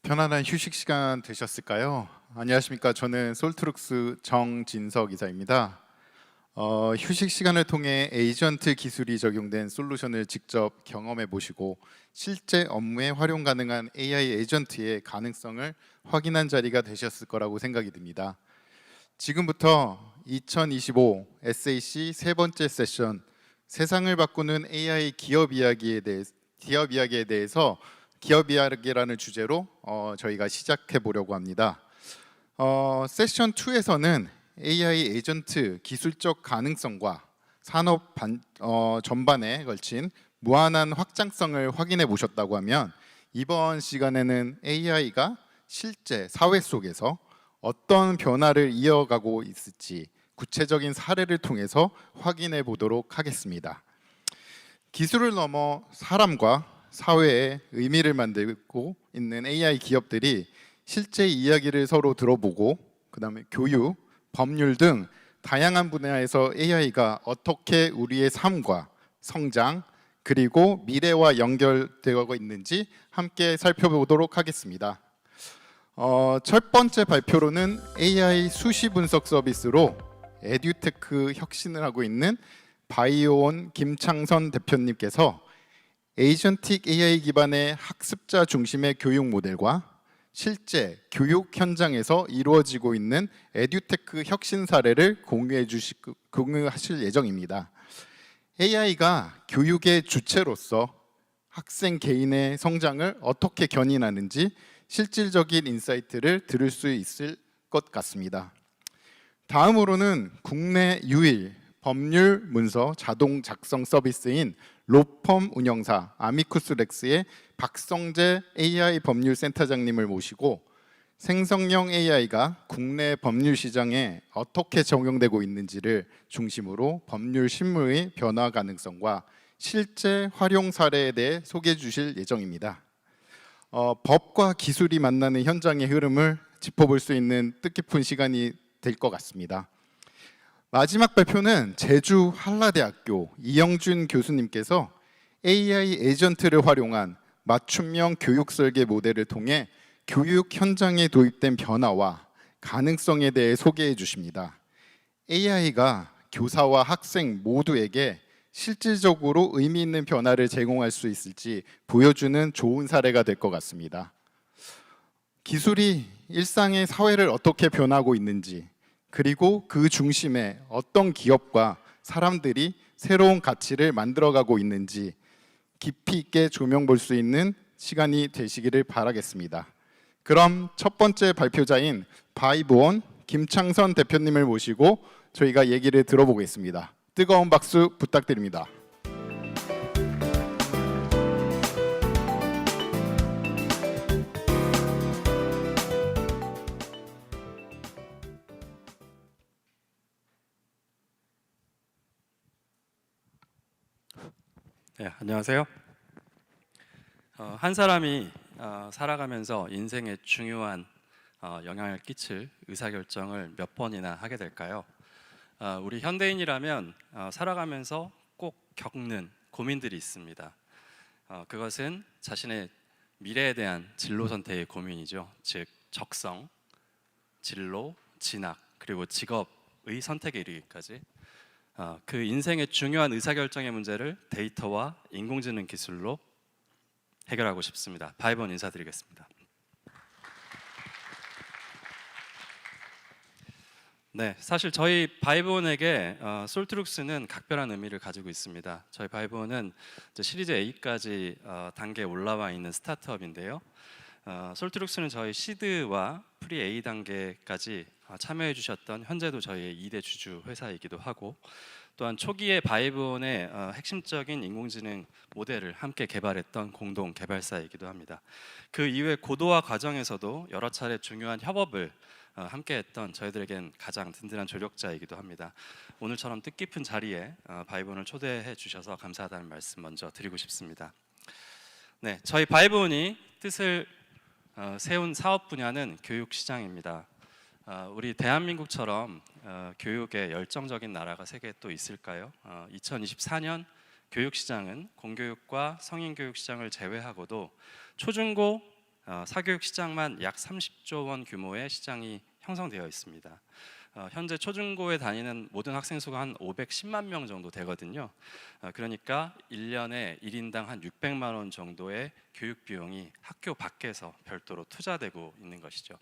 편안한 휴식 시간 되셨을까요? 안녕하십니까. 저는 솔트룩스 정진석 이사입니다. 휴식 시간을 통해 에이전트 기술이 적용된 솔루션을 직접 경험해 보시고 실제 업무에 활용 가능한 AI 에이전트의 가능성을 확인한 자리가 되셨을 거라고 생각이 듭니다. 지금부터 2025 SAC 세 번째 세션 세상을 바꾸는 AI 기업 이야기에 대해서 기업 이야기라는 주제로 저희가 시작해 보려고 합니다. 세션 2에서는 AI 에이전트 기술적 가능성과 산업 전반에 걸친 무한한 확장성을 확인해 보셨다고 하면 이번 시간에는 AI가 실제 사회 속에서 어떤 변화를 이어가고 있을지 구체적인 사례를 통해서 확인해 보도록 하겠습니다. 기술을 넘어 사람과 사회에 의미를 만들고 있는 AI 기업들이 실제 이야기를 서로 들어보고 그다음에 교육, 법률 등 다양한 분야에서 AI가 어떻게 우리의 삶과 성장 그리고 미래와 연결되어 있는지 함께 살펴보도록 하겠습니다. 첫 번째 발표로는 AI 수시 분석 서비스로 에듀테크 혁신을 하고 있는 바이오온 김창선 대표님께서 에이전틱 AI 기반의 학습자 중심의 교육 모델과 실제 교육 현장에서 이루어지고 있는 에듀테크 혁신 사례를 공유하실 예정입니다. AI가 교육의 주체로서 학생 개인의 성장을 어떻게 견인하는지 실질적인 인사이트를 들을 수 있을 것 같습니다. 다음으로는 국내 유일 법률 문서 자동 작성 서비스인 로펌 운영사 아미쿠스 렉스의 박성재 AI 법률 센터장님을 모시고 생성형 AI가 국내 법률 시장에 어떻게 적용되고 있는지를 중심으로 법률 실무의 변화 가능성과 실제 활용 사례에 대해 소개해 주실 예정입니다. 법과 기술이 만나는 현장의 흐름을 짚어볼 수 있는 뜻깊은 시간이 될 것 같습니다. 마지막 발표는 제주 한라대학교 이영준 교수님께서 AI 에이전트를 활용한 맞춤형 교육 설계 모델을 통해 교육 현장에 도입된 변화와 가능성에 대해 소개해 주십니다. AI가 교사와 학생 모두에게 실질적으로 의미 있는 변화를 제공할 수 있을지 보여주는 좋은 사례가 될 것 같습니다. 기술이 일상의 사회를 어떻게 변하고 있는지 그리고 그 중심에 어떤 기업과 사람들이 새로운 가치를 만들어가고 있는지 깊이 있게 조명 볼 수 있는 시간이 되시기를 바라겠습니다. 그럼 첫 번째 발표자인 바이브온 김창선 대표님을 모시고 저희가 얘기를 들어보겠습니다. 뜨거운 박수 부탁드립니다. 네, 안녕하세요. 한 사람이 살아가면서 인생에 중요한 영향을 끼칠 의사결정을 몇 번이나 하게 될까요? 우리 현대인이라면 살아가면서 꼭 겪는 고민들이 있습니다. 그것은 자신의 미래에 대한 진로 선택의 고민이죠. 즉 적성, 진로, 진학, 그리고 직업의 선택에 이르기까지 그 인생의 중요한 의사결정의 문제를 데이터와 인공지능 기술로 해결하고 싶습니다. 바이브온 인사드리겠습니다. 네, 사실 저희 바이브온에게 솔트룩스는 각별한 의미를 가지고 있습니다. 저희 바이브온은 시리즈 A까지 단계에 올라와 있는 스타트업인데요. 솔트룩스는 저희 시드와 프리 A 단계까지 참여해 주셨던 현재도 저희의 2대 주주 회사이기도 하고 또한 초기에 바이브온의 핵심적인 인공지능 모델을 함께 개발했던 공동 개발사이기도 합니다. 그 이후에 고도화 과정에서도 여러 차례 중요한 협업을 함께 했던 저희들에겐 가장 든든한 조력자이기도 합니다. 오늘처럼 뜻깊은 자리에 바이브온을 초대해 주셔서 감사하다는 말씀 먼저 드리고 싶습니다. 네, 저희 바이브온이 뜻을 세운 사업 분야는 교육 시장입니다. 우리 대한민국처럼 교육에 열정적인 나라가 세계에 또 있을까요? 2024년 교육 시장은 공교육과 성인교육 시장을 제외하고도 초중고 사교육 시장만 약 30조 원 규모의 시장이 형성되어 있습니다. 현재 초중고에 다니는 모든 학생 수가 한 510만 명 정도 되거든요. 그러니까 1년에 1인당 한 600만 원 정도의 교육 비용이 학교 밖에서 별도로 투자되고 있는 것이죠.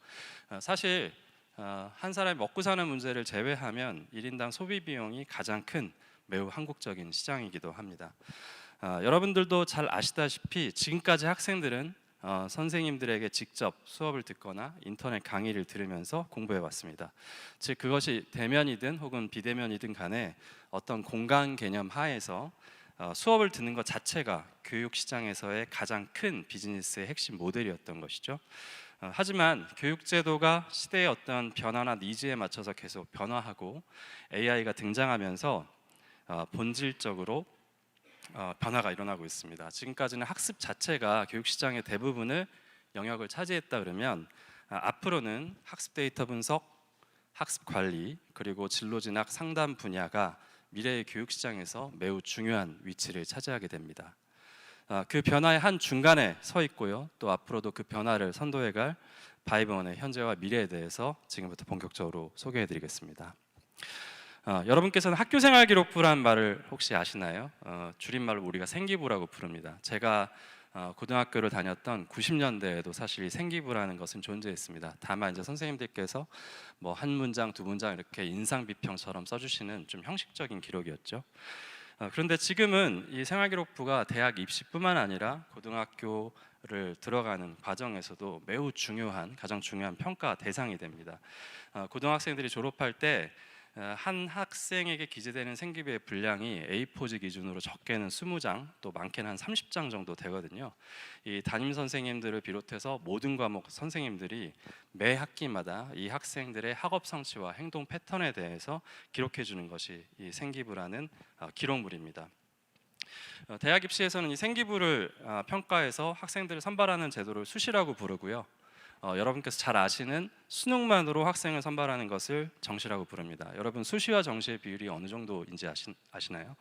사실 한 사람이 먹고 사는 문제를 제외하면 1인당 소비 비용이 가장 큰 매우 한국적인 시장이기도 합니다. 여러분들도 잘 아시다시피 지금까지 학생들은 선생님들에게 직접 수업을 듣거나 인터넷 강의를 들으면서 공부해 왔습니다. 즉 그것이 대면이든 혹은 비대면이든 간에 어떤 공간 개념 하에서 수업을 듣는 것 자체가 교육 시장에서의 가장 큰 비즈니스의 핵심 모델이었던 것이죠. 하지만 교육제도가 시대의 어떤 변화나 니즈에 맞춰서 계속 변화하고 AI가 등장하면서 본질적으로 변화가 일어나고 있습니다. 지금까지는 학습 자체가 교육 시장의 대부분을 영역을 차지했다 그러면 앞으로는 학습 데이터 분석, 학습 관리 그리고 진로 진학 상담 분야가 미래의 교육 시장에서 매우 중요한 위치를 차지하게 됩니다. 그 변화의 한 중간에 서 있고요. 또 앞으로도 그 변화를 선도해갈 바이브원의 현재와 미래에 대해서 지금부터 본격적으로 소개해드리겠습니다. 여러분께서는 학교생활기록부라는 말을 혹시 아시나요? 줄임말로 우리가 생기부라고 부릅니다. 제가 고등학교를 다녔던 90년대에도 사실 생기부라는 것은 존재했습니다. 다만 이제 선생님들께서 뭐 한 문장, 두 문장 이렇게 인상 비평처럼 써주시는 좀 형식적인 기록이었죠. 그런데 지금은 이 생활기록부가 대학 입시뿐만 아니라 고등학교를 들어가는 과정에서도 매우 중요한, 가장 중요한 평가 대상이 됩니다. 고등학생들이 졸업할 때 한 학생에게 기재되는 생기부의 분량이 A4지 기준으로 적게는 20장, 또 많게는 한 30장 정도 되거든요. 이 담임 선생님들을 비롯해서 모든 과목 선생님들이 매 학기마다 이 학생들의 학업 성취와 행동 패턴에 대해서 기록해 주는 것이 이 생기부라는 기록물입니다. 대학 입시에서는 이 생기부를 평가해서 학생들을 선발하는 제도를 수시라고 부르고요. 여러분께서 잘 아시는 수능만으로 학생을 선발하는 것을 정시라고 부릅니다. 여러분 수시와 정시의 비율이 어느 정도인지 아시나요?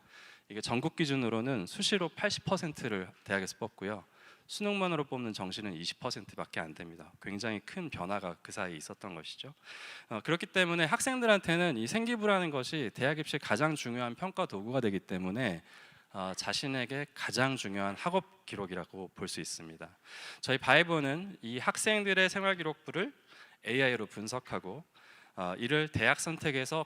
이게 전국 기준으로는 수시로 80%를 대학에서 뽑고요. 수능만으로 뽑는 정시는 20%밖에 안 됩니다. 굉장히 큰 변화가 그 사이에 있었던 것이죠. 그렇기 때문에 학생들한테는 이 생기부라는 것이 대학 입시의 가장 중요한 평가 도구가 되기 때문에 자신에게 가장 중요한 학업 기록이라고 볼 수 있습니다. 저희 바이브는 이 학생들의 생활기록부를 AI로 분석하고 이를 대학 선택에서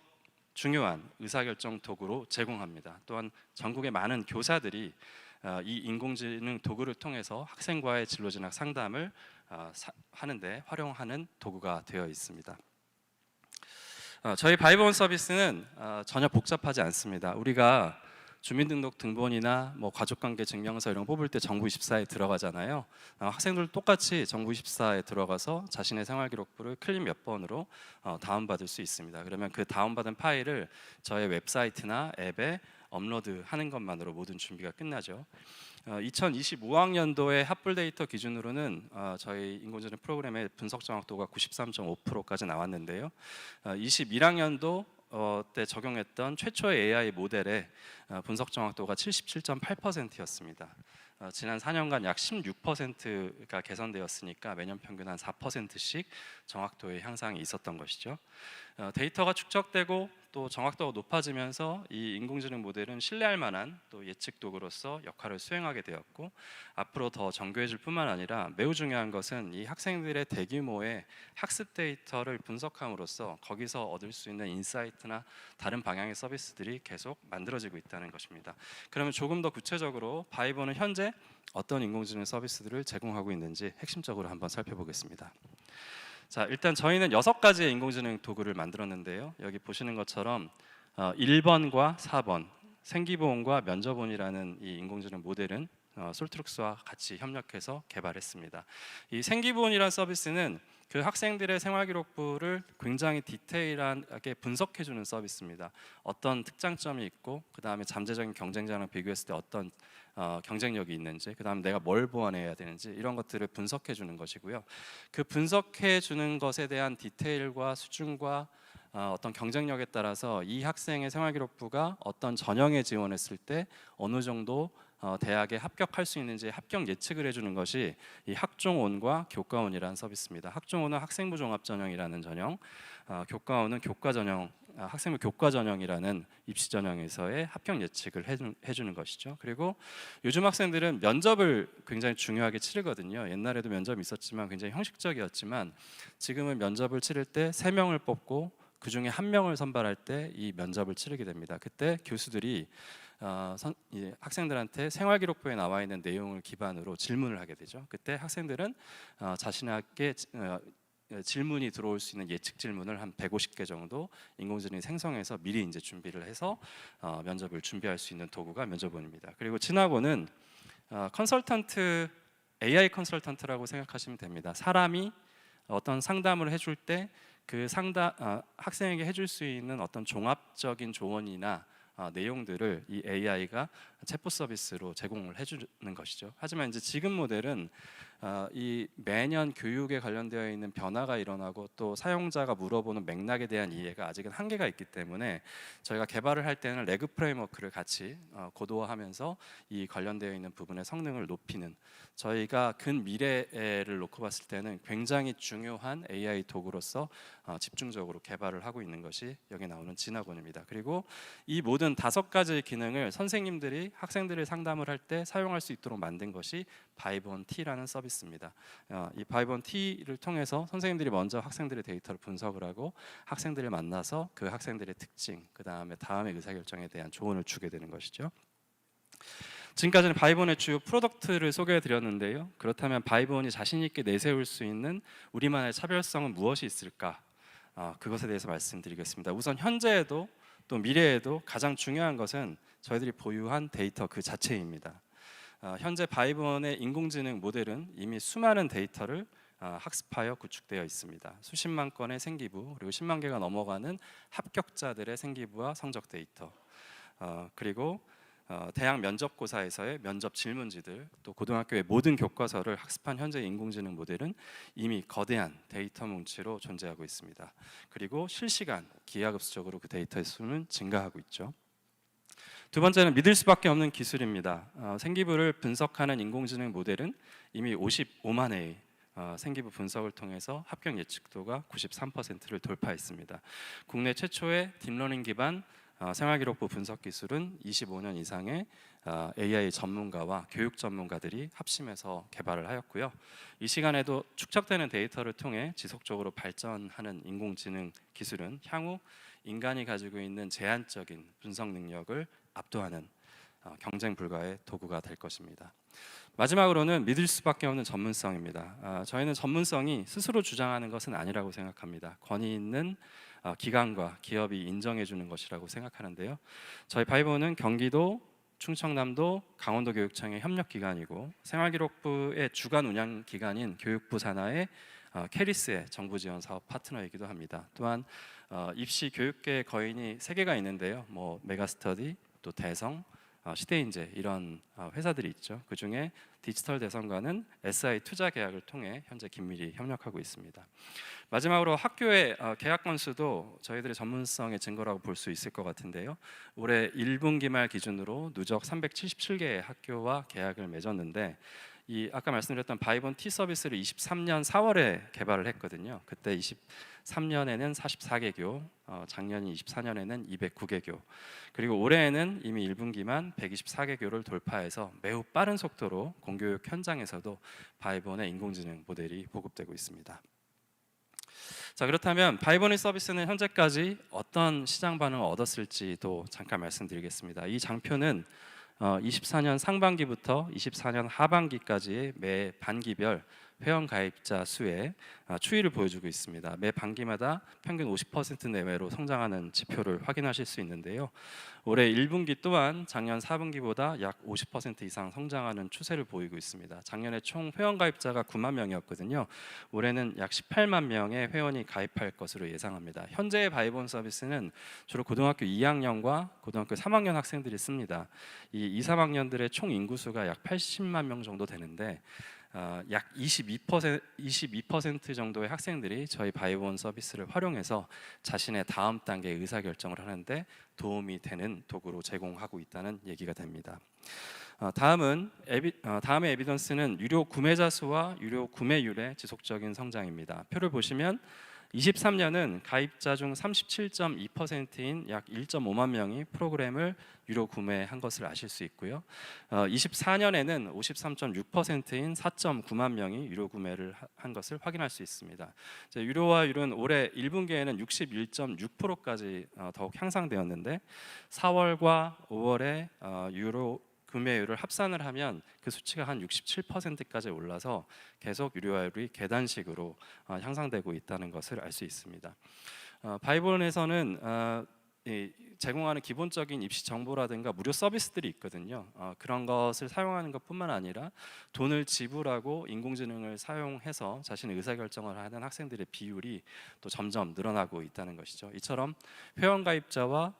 중요한 의사결정 도구로 제공합니다. 또한 전국의 많은 교사들이 이 인공지능 도구를 통해서 학생과의 진로진학 상담을 하는데 활용하는 도구가 되어 있습니다. 저희 바이브원 서비스는 전혀 복잡하지 않습니다. 우리가 주민등록 등본이나 뭐 가족관계 증명서 이런 거 뽑을 때 정부24에 들어가잖아요. 학생들도 똑같이 정부24에 들어가서 자신의 생활기록부를 클릭 몇 번으로 다운받을 수 있습니다. 그러면 그 다운받은 파일을 저의 웹사이트나 앱에 업로드하는 것만으로 모든 준비가 끝나죠. 2025학년도의 합불 데이터 기준으로는 저희 인공지능 프로그램의 분석 정확도가 93.5%까지 나왔는데요. 21학년도 때 적용했던 최초의 AI 모델의 분석 정확도가 77.8%였습니다. 지난 4년간 약 16%가 개선되었으니까 매년 평균 한 4%씩 정확도의 향상이 있었던 것이죠. 데이터가 축적되고 또 정확도가 높아지면서 이 인공지능 모델은 신뢰할 만한 또 예측 도구로서 역할을 수행하게 되었고, 앞으로 더 정교해질 뿐만 아니라 매우 중요한 것은 이 학생들의 대규모의 학습 데이터를 분석함으로써 거기서 얻을 수 있는 인사이트나 다른 방향의 서비스들이 계속 만들어지고 있다는 것입니다. 그러면 조금 더 구체적으로 바이브는 현재 어떤 인공지능 서비스들을 제공하고 있는지 핵심적으로 한번 살펴보겠습니다. 자, 일단 저희는 6가지의 인공지능 도구를 만들었는데요. 여기 보시는 것처럼 1번과 4번 생기보험과 면접원이라는 이 인공지능 모델은 솔트룩스와 같이 협력해서 개발했습니다. 이 생기보험이라는 서비스는 그 학생들의 생활기록부를 굉장히 디테일하게 분석해주는 서비스입니다. 어떤 특장점이 있고, 그 다음에 잠재적인 경쟁자랑 비교했을 때 어떤 경쟁력이 있는지, 그 다음 내가 뭘 보완해야 되는지 이런 것들을 분석해 주는 것이고요. 그 분석해 주는 것에 대한 디테일과 수준과 어떤 경쟁력에 따라서 이 학생의 생활기록부가 어떤 전형에 지원했을 때 어느 정도 대학에 합격할 수 있는지 합격 예측을 해주는 것이 이 학종온과 교과온이라는 서비스입니다. 학종온은 학생부 종합 전형이라는 전형, 교과온은 교과 전형, 학생부 교과 전형이라는 입시 전형에서의 합격 예측을 해주는 것이죠. 그리고 요즘 학생들은 면접을 굉장히 중요하게 치르거든요. 옛날에도 면접이 있었지만 굉장히 형식적이었지만 지금은 면접을 치를 때 3명을 뽑고 그 중에 1명을 선발할 때 이 면접을 치르게 됩니다. 그때 교수들이 학생들한테 생활기록부에 나와 있는 내용을 기반으로 질문을 하게 되죠. 그때 학생들은 자신에게 질문이 들어올 수 있는 예측 질문을 한 150개 정도 인공지능이 생성해서 미리 이제 준비를 해서 면접을 준비할 수 있는 도구가 면접원입니다. 그리고 진학원은 컨설턴트, AI 컨설턴트라고 생각하시면 됩니다. 사람이 어떤 상담을 해줄 때 그 학생에게 해줄 수 있는 어떤 종합적인 조언이나 내용들을 이 AI가 챗봇 서비스로 제공을 해주는 것이죠. 하지만 이제 지금 모델은 이 매년 교육에 관련되어 있는 변화가 일어나고 또 사용자가 물어보는 맥락에 대한 이해가 아직은 한계가 있기 때문에 저희가 개발을 할 때는 레그 프레임워크를 같이 고도화하면서 이 관련되어 있는 부분의 성능을 높이는, 저희가 근미래를 놓고 봤을 때는 굉장히 중요한 AI 도구로서 집중적으로 개발을 하고 있는 것이 여기 나오는 진학원입니다. 그리고 이 모든 5가지 기능을 선생님들이 학생들을 상담을 할 때 사용할 수 있도록 만든 것이 바이브온 T라는 서비스입니다. 이 바이브온 T를 통해서 선생님들이 먼저 학생들의 데이터를 분석을 하고 학생들을 만나서 그 학생들의 특징, 그 다음에 의사결정에 대한 조언을 주게 되는 것이죠. 지금까지는 바이브온의 주요 프로덕트를 소개해 드렸는데요. 그렇다면 바이브온이 자신 있게 내세울 수 있는 우리만의 차별성은 무엇이 있을까? 그것에 대해서 말씀드리겠습니다. 우선 현재에도 또 미래에도 가장 중요한 것은 저희들이 보유한 데이터 그 자체입니다. 현재 바이브원의 인공지능 모델은 이미 수많은 데이터를 학습하여 구축되어 있습니다. 수십만 건의 생기부, 그리고 10만 개가 넘어가는 합격자들의 생기부와 성적 데이터, 그리고 대학 면접고사에서의 면접 질문지들, 또 고등학교의 모든 교과서를 학습한 현재 인공지능 모델은 이미 거대한 데이터 뭉치로 존재하고 있습니다. 그리고 실시간 기하급수적으로 그 데이터의 수는 증가하고 있죠. 두 번째는 믿을 수밖에 없는 기술입니다. 생기부를 분석하는 인공지능 모델은 이미 55만 회의 생기부 분석을 통해서 합격 예측도가 93%를 돌파했습니다. 국내 최초의 딥러닝 기반 생활기록부 분석 기술은 25년 이상의 AI 전문가와 교육 전문가들이 합심해서 개발을 하였고요. 이 시간에도 축적되는 데이터를 통해 지속적으로 발전하는 인공지능 기술은 향후 인간이 가지고 있는 제한적인 분석 능력을 압도하는 경쟁 불가의 도구가 될 것입니다. 마지막으로는 믿을 수밖에 없는 전문성입니다. 저희는 전문성이 스스로 주장하는 것은 아니라고 생각합니다. 권위 있는 기관과 기업이 인정해 주는 것이라고 생각하는데요. 저희 바이브는 경기도, 충청남도, 강원도 교육청의 협력 기관이고 생활기록부의 주간 운영 기관인 교육부 산하의 캐리스의 정부 지원 사업 파트너이기도 합니다. 또한 입시 교육계 거인이 3개가 있는데요. 메가스터디, 또 대성, 시대인재 이런 회사들이 있죠. 그 중에 디지털 대성과는 SI 투자 계약을 통해 현재 긴밀히 협력하고 있습니다. 마지막으로 학교의 계약 건수도 저희들의 전문성의 증거라고 볼 수 있을 것 같은데요. 올해 1분기 말 기준으로 누적 377개의 학교와 계약을 맺었는데 이 아까 말씀드렸던 바이브온 T 서비스를 23년 4월에 개발을 했거든요. 그때 23년에는 44개교, 작년인 24년에는 209개교, 그리고 올해에는 이미 1분기만 124개교를 돌파해서 매우 빠른 속도로 공교육 현장에서도 바이브온의 인공지능 모델이 보급되고 있습니다. 자, 그렇다면 바이브온의 서비스는 현재까지 어떤 시장 반응을 얻었을지도 잠깐 말씀드리겠습니다. 이 장표는 24년 상반기부터 24년 하반기까지의 매 반기별 회원 가입자 수의 추이를 보여주고 있습니다. 매 반기마다 평균 50% 내외로 성장하는 지표를 확인하실 수 있는데요. 올해 1분기 또한 작년 4분기보다 약 50% 이상 성장하는 추세를 보이고 있습니다. 작년에 총 회원 가입자가 9만 명이었거든요. 올해는 약 18만 명의 회원이 가입할 것으로 예상합니다. 현재의 바이브온 서비스는 주로 고등학교 2학년과 고등학교 3학년 학생들이 씁니다. 이 2, 3학년들의 총 인구수가 약 80만 명 정도 되는데 약 22% 정도의 학생들이 저희 바이브온 서비스를 활용해서 자신의 다음 단계 의사결정을 하는데 도움이 되는 도구로 제공하고 있다는 얘기가 됩니다. 다음의 에비던스는 유료 구매자 수와 유료 구매율의 지속적인 성장입니다. 표를 보시면 23년은 가입자 중 37.2%인 약 1.5만 명이 프로그램을 유료 구매한 것을 아실 수 있고요. 24년에는 53.6%인 4.9만 명이 유료 구매를 한 것을 확인할 수 있습니다. 유료화율은 올해 1분기에는 61.6%까지 더욱 향상되었는데 4월과 5월에 유료 구매율을 합산을 하면 그 수치가 한 67%까지 올라서 계속 유료화율이 계단식으로 향상되고 있다는 것을 알 수 있습니다. 바이본에서는 제공하는 기본적인 입시 정보라든가 무료 서비스들이 있거든요. 그런 것을 사용하는 것뿐만 아니라 돈을 지불하고 인공지능을 사용해서 자신의 의사결정을 하는 학생들의 비율이 또 점점 늘어나고 있다는 것이죠. 이처럼 회원 가입자와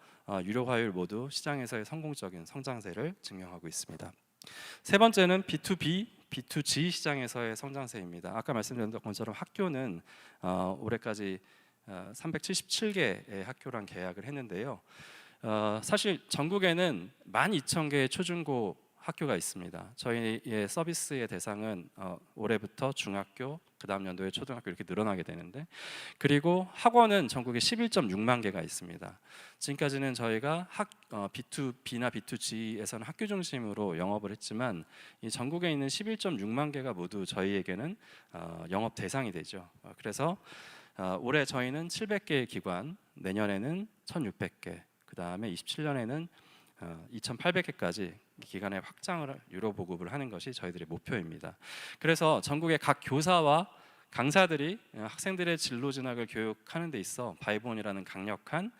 유료화율 모두 시장에서의 성공적인 성장세를 증명하고 있습니다. 세 번째는 B2B, B2G 시장에서의 성장세입니다. 아까 말씀드린 것처럼 학교는 올해까지 377개의 학교랑 계약을 했는데요. 사실 전국에는 12,000개의 초중고 학교가 있습니다. 저희의 서비스의 대상은 올해부터 중학교, 그 다음 연도에 초등학교 이렇게 늘어나게 되는데, 그리고 학원은 전국에 11.6만 개가 있습니다. 지금까지는 저희가 B2B나 B2G에서는 학교 중심으로 영업을 했지만 이 전국에 있는 11.6만 개가 모두 저희에게는 영업 대상이 되죠. 그래서 올해 저희는 700개의 기관, 내년에는 1,600개, 그 다음에 27년에는 2,800개까지 기간의 확장을 유료 보급을 하는 것이 저희들의 목표입니다. 그래서 전국의 각 교사와 강사들이 학생들의 진로 진학을 교육하는 데 있어 바이본이라는 강력한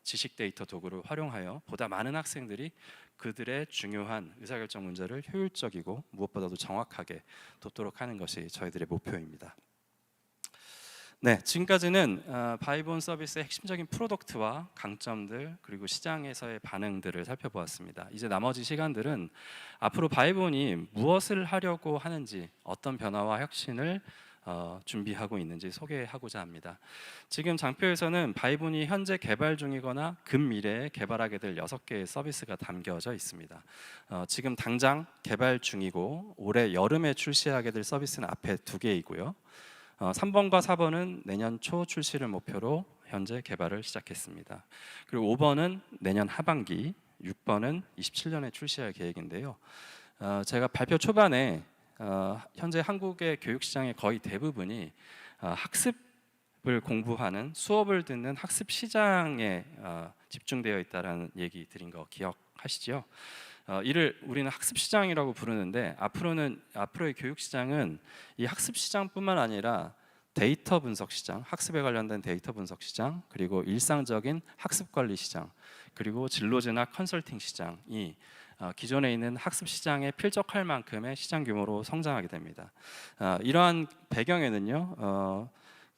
지식 데이터 도구를 활용하여 보다 많은 학생들이 그들의 중요한 의사결정 문제를 효율적이고 무엇보다도 정확하게 돕도록 하는 것이 저희들의 목표입니다. 네, 지금까지는 바이본 서비스의 핵심적인 프로덕트와 강점들 그리고 시장에서의 반응들을 살펴보았습니다. 이제 나머지 시간들은 앞으로 바이본이 무엇을 하려고 하는지, 어떤 변화와 혁신을 준비하고 있는지 소개하고자 합니다. 지금 장표에서는 바이본이 현재 개발 중이거나 근미래에 개발하게 될 6개의 서비스가 담겨져 있습니다. 지금 당장 개발 중이고 올해 여름에 출시하게 될 서비스는 앞에 2개이고요. 3번과 4번은 내년 초 출시를 목표로 현재 개발을 시작했습니다. 그리고 5번은 내년 하반기, 6번은 27년에 출시할 계획인데요. 제가 발표 초반에 현재 한국의 교육 시장의 거의 대부분이 학습을 공부하는 수업을 듣는 학습 시장에 집중되어 있다라는 얘기 드린 거 기억하시죠? 이를 우리는 학습 시장이라고 부르는데 앞으로의 교육 시장은 이 학습 시장뿐만 아니라 데이터 분석 시장, 학습에 관련된 데이터 분석 시장, 그리고 일상적인 학습 관리 시장, 그리고 진로 진학 컨설팅 시장이 기존에 있는 학습 시장에 필적할 만큼의 시장 규모로 성장하게 됩니다. 이러한 배경에는요.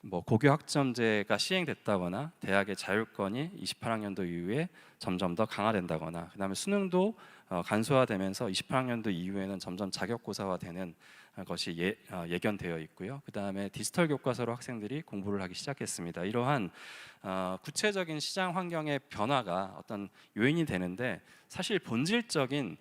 고교 학점제가 시행됐다거나 대학의 자율권이 28학년도 이후에 점점 더 강화된다거나, 그다음에 수능도 간소화되면서 28학년도 이후에는 점점 자격고사화되는 것이 예견되어 있고요. 그다음에 디지털 교과서로 학생들이 공부를 하기 시작했습니다. 이러한 구체적인 시장 환경의 변화가 어떤 요인이 되는데, 사실 본질적인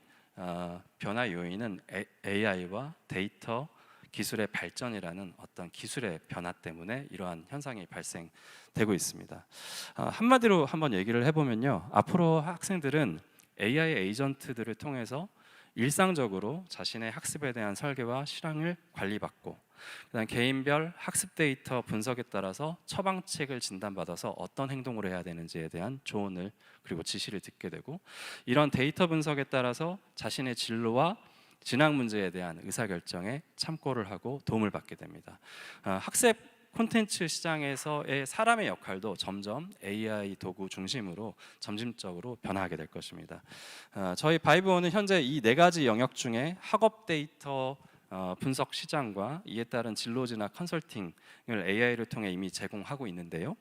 변화 요인은 AI와 데이터 기술의 발전이라는 어떤 기술의 변화 때문에 이러한 현상이 발생되고 있습니다. 한마디로 한번 얘기를 해보면요, 앞으로 학생들은 AI 에이전트들을 통해서 일상적으로 자신의 학습에 대한 설계와 실행을 관리받고, 그다음 개인별 학습 데이터 분석에 따라서 처방책을 진단받아서 어떤 행동을 해야 되는지에 대한 조언을 그리고 지시를 듣게 되고, 이런 데이터 분석에 따라서 자신의 진로와 진학 문제에 대한 의사결정에 참고를 하고 도움을 받게 됩니다. 학습 콘텐츠 시장에서의 사람의 역할도 점점 AI 도구 중심으로 점진적으로 변화하게 될 것입니다. 저희 바이브원은 현재 이 4가지 영역 중에 학업 데이터 분석 시장과 이에 따른 진로 진학 컨설팅을 AI를 통해 이미 제공하고 있는데요.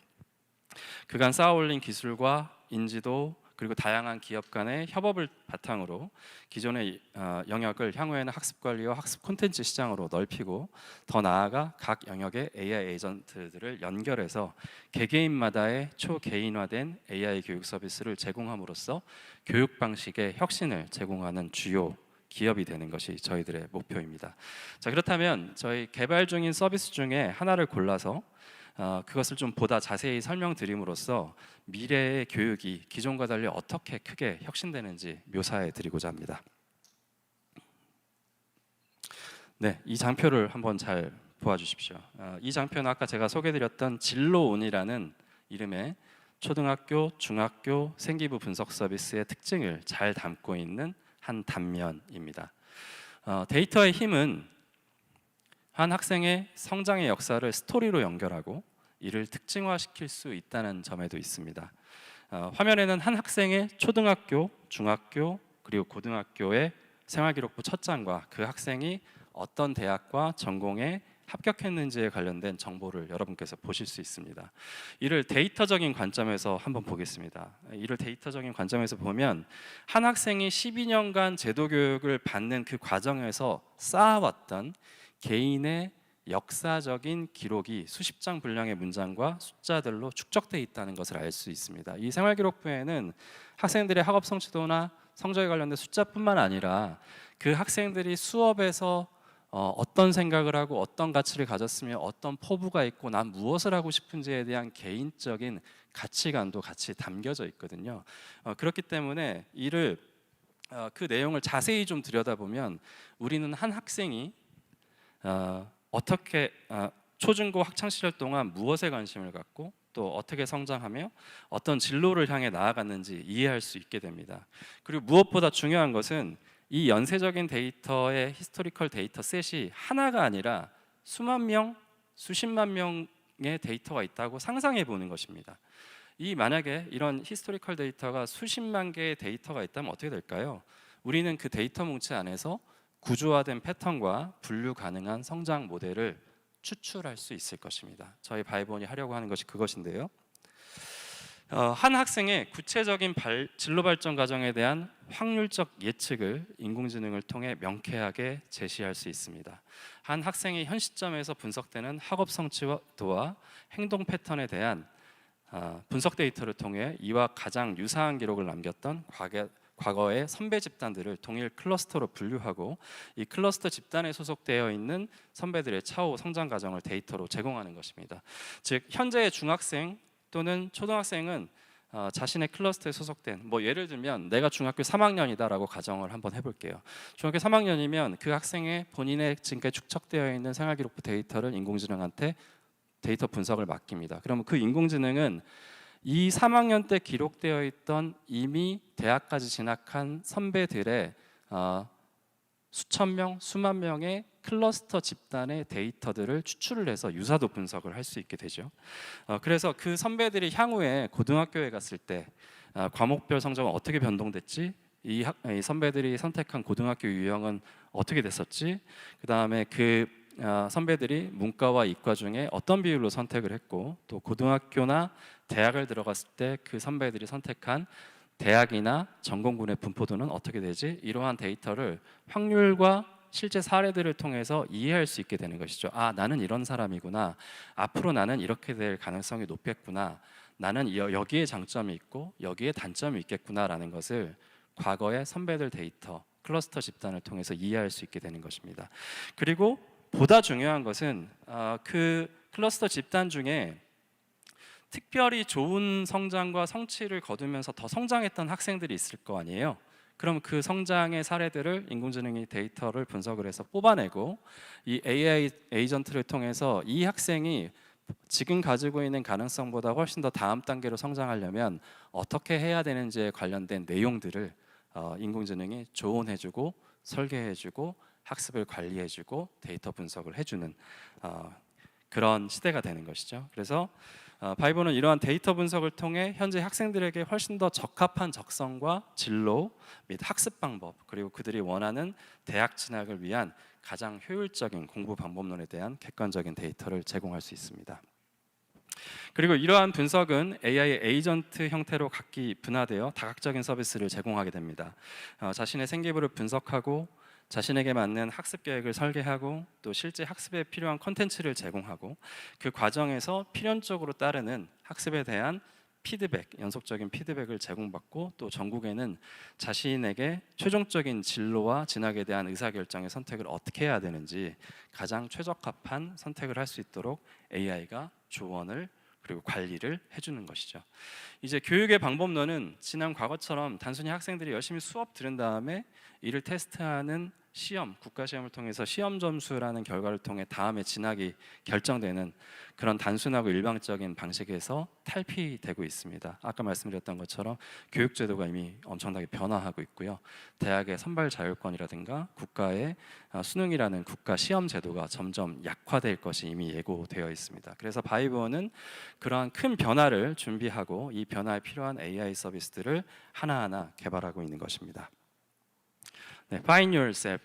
그간 쌓아올린 기술과 인지도 그리고 다양한 기업 간의 협업을 바탕으로 기존의 영역을 향후에는 학습 관리와 학습 콘텐츠 시장으로 넓히고, 더 나아가 각 영역의 AI 에이전트들을 연결해서 개개인마다의 초개인화된 AI 교육 서비스를 제공함으로써 교육 방식의 혁신을 제공하는 주요 기업이 되는 것이 저희들의 목표입니다. 자, 그렇다면 저희 개발 중인 서비스 중에 하나를 골라서 그것을 좀 보다 자세히 설명드림으로써 미래의 교육이 기존과 달리 어떻게 크게 혁신되는지 묘사해 드리고자 합니다. 네, 이 장표를 한번 잘 보아주십시오. 이 장표는 아까 제가 소개드렸던 진로온이라는 이름의 초등학교, 중학교 생기부 분석 서비스의 특징을 잘 담고 있는 한 단면입니다. 데이터의 힘은 한 학생의 성장의 역사를 스토리로 연결하고 이를 특징화시킬 수 있다는 점에도 있습니다. 화면에는 한 학생의 초등학교, 중학교 그리고 고등학교의 생활기록부 첫 장과 그 학생이 어떤 대학과 전공에 합격했는지에 관련된 정보를 여러분께서 보실 수 있습니다. 이를 데이터적인 관점에서 한번 보겠습니다. 이를 데이터적인 관점에서 보면 한 학생이 12년간 제도 교육을 받는 그 과정에서 쌓아왔던 개인의 역사적인 기록이 수십 장 분량의 문장과 숫자들로 축적되어 있다는 것을 알 수 있습니다. 이 생활기록부에는 학생들의 학업 성취도나 성적에 관련된 숫자뿐만 아니라 그 학생들이 수업에서 어떤 생각을 하고 어떤 가치를 가졌으며 어떤 포부가 있고 난 무엇을 하고 싶은지에 대한 개인적인 가치관도 같이 담겨져 있거든요. 그렇기 때문에 이를 그 내용을 자세히 좀 들여다보면 우리는 한 학생이 어떻게 초중고 학창 시절 동안 무엇에 관심을 갖고 또 어떻게 성장하며 어떤 진로를 향해 나아갔는지 이해할 수 있게 됩니다. 그리고 무엇보다 중요한 것은 이 연쇄적인 데이터의 히스토리컬 데이터 셋이 하나가 아니라 수만 명, 수십만 명의 데이터가 있다고 상상해 보는 것입니다. 만약에 이런 히스토리컬 데이터가 수십만 개의 데이터가 있다면 어떻게 될까요? 우리는 그 데이터 뭉치 안에서 구조화된 패턴과 분류 가능한 성장 모델을 추출할 수 있을 것입니다. 저희 바이본이 하려고 하는 것이 그것인데요. 한 학생의 구체적인 진로 발전 과정에 대한 확률적 예측을 인공지능을 통해 명쾌하게 제시할 수 있습니다. 한 학생의 현 시점에서 분석되는 학업 성취도와 행동 패턴에 대한 분석 데이터를 통해 이와 가장 유사한 기록을 남겼던 과거의 선배 집단들을 동일 클러스터로 분류하고 이 클러스터 집단에 소속되어 있는 선배들의 차후 성장 과정을 데이터로 제공하는 것입니다. 즉 현재의 중학생 또는 초등학생은 자신의 클러스터에 소속된 예를 들면 내가 중학교 3학년이다라고 가정을 한번 해볼게요. 중학교 3학년이면 그 학생의 본인의 지금까지 축적되어 있는 생활기록부 데이터를 인공지능한테 데이터 분석을 맡깁니다. 그러면 그 인공지능은 이 3학년 때 기록되어 있던 이미 대학까지 진학한 선배들의 수천 명, 수만 명의 클러스터 집단의 데이터들을 추출을 해서 유사도 분석을 할 수 있게 되죠. 그래서 그 선배들이 향후에 고등학교에 갔을 때 과목별 성적은 어떻게 변동됐지? 이 선배들이 선택한 고등학교 유형은 어떻게 됐었지? 그 다음에 그 선배들이 문과와 이과 중에 어떤 비율로 선택을 했고 또 고등학교나 대학을 들어갔을 때 그 선배들이 선택한 대학이나 전공군의 분포도는 어떻게 되지? 이러한 데이터를 확률과 실제 사례들을 통해서 이해할 수 있게 되는 것이죠. 나는 이런 사람이구나. 앞으로 나는 이렇게 될 가능성이 높겠구나. 나는 여기에 장점이 있고 여기에 단점이 있겠구나라는 것을 과거의 선배들 데이터, 클러스터 집단을 통해서 이해할 수 있게 되는 것입니다. 그리고 보다 중요한 것은 그 클러스터 집단 중에 특별히 좋은 성장과 성취를 거두면서 더 성장했던 학생들이 있을 거 아니에요. 그럼 그 성장의 사례들을 인공지능이 데이터를 분석을 해서 뽑아내고 이 AI 에이전트를 통해서 이 학생이 지금 가지고 있는 가능성보다 훨씬 더 다음 단계로 성장하려면 어떻게 해야 되는지에 관련된 내용들을 인공지능이 조언해주고 설계해주고 학습을 관리해주고 데이터 분석을 해주는 그런 시대가 되는 것이죠. 그래서 바이본은 이러한 데이터 분석을 통해 현재 학생들에게 훨씬 더 적합한 적성과 진로 및 학습 방법 그리고 그들이 원하는 대학 진학을 위한 가장 효율적인 공부 방법론에 대한 객관적인 데이터를 제공할 수 있습니다. 그리고 이러한 분석은 AI 에이전트 형태로 각기 분화되어 다각적인 서비스를 제공하게 됩니다. 자신의 생기부를 분석하고 자신에게 맞는 학습 계획을 설계하고 또 실제 학습에 필요한 콘텐츠를 제공하고 그 과정에서 필연적으로 따르는 학습에 대한 피드백, 연속적인 피드백을 제공받고 또 전국에는 자신에게 최종적인 진로와 진학에 대한 의사결정의 선택을 어떻게 해야 되는지 가장 최적합한 선택을 할 수 있도록 AI가 조언을 그리고 관리를 해주는 것이죠. 이제 교육의 방법론은 지난 과거처럼 단순히 학생들이 열심히 수업 들은 다음에 이를 테스트하는 시험, 국가시험을 통해서 시험 점수라는 결과를 통해 다음에 진학이 결정되는 그런 단순하고 일방적인 방식에서 탈피되고 있습니다. 아까 말씀드렸던 것처럼 교육제도가 이미 엄청나게 변화하고 있고요. 대학의 선발 자율권이라든가 국가의 수능이라는 국가 시험 제도가 점점 약화될 것이 이미 예고되어 있습니다. 그래서 바이브원은 그러한 큰 변화를 준비하고 이 변화에 필요한 AI 서비스들을 하나하나 개발하고 있는 것입니다. 네, Find Yourself.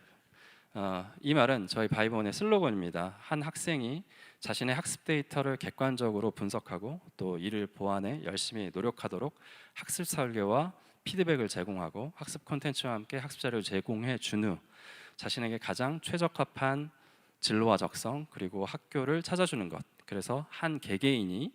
이 말은 저희 바이브원의 슬로건입니다. 한 학생이 자신의 학습 데이터를 객관적으로 분석하고 또 이를 보완해 열심히 노력하도록 학습 설계와 피드백을 제공하고 학습 콘텐츠와 함께 학습 자료를 제공해 준 후 자신에게 가장 최적합한 진로와 적성 그리고 학교를 찾아주는 것. 그래서 한 개개인이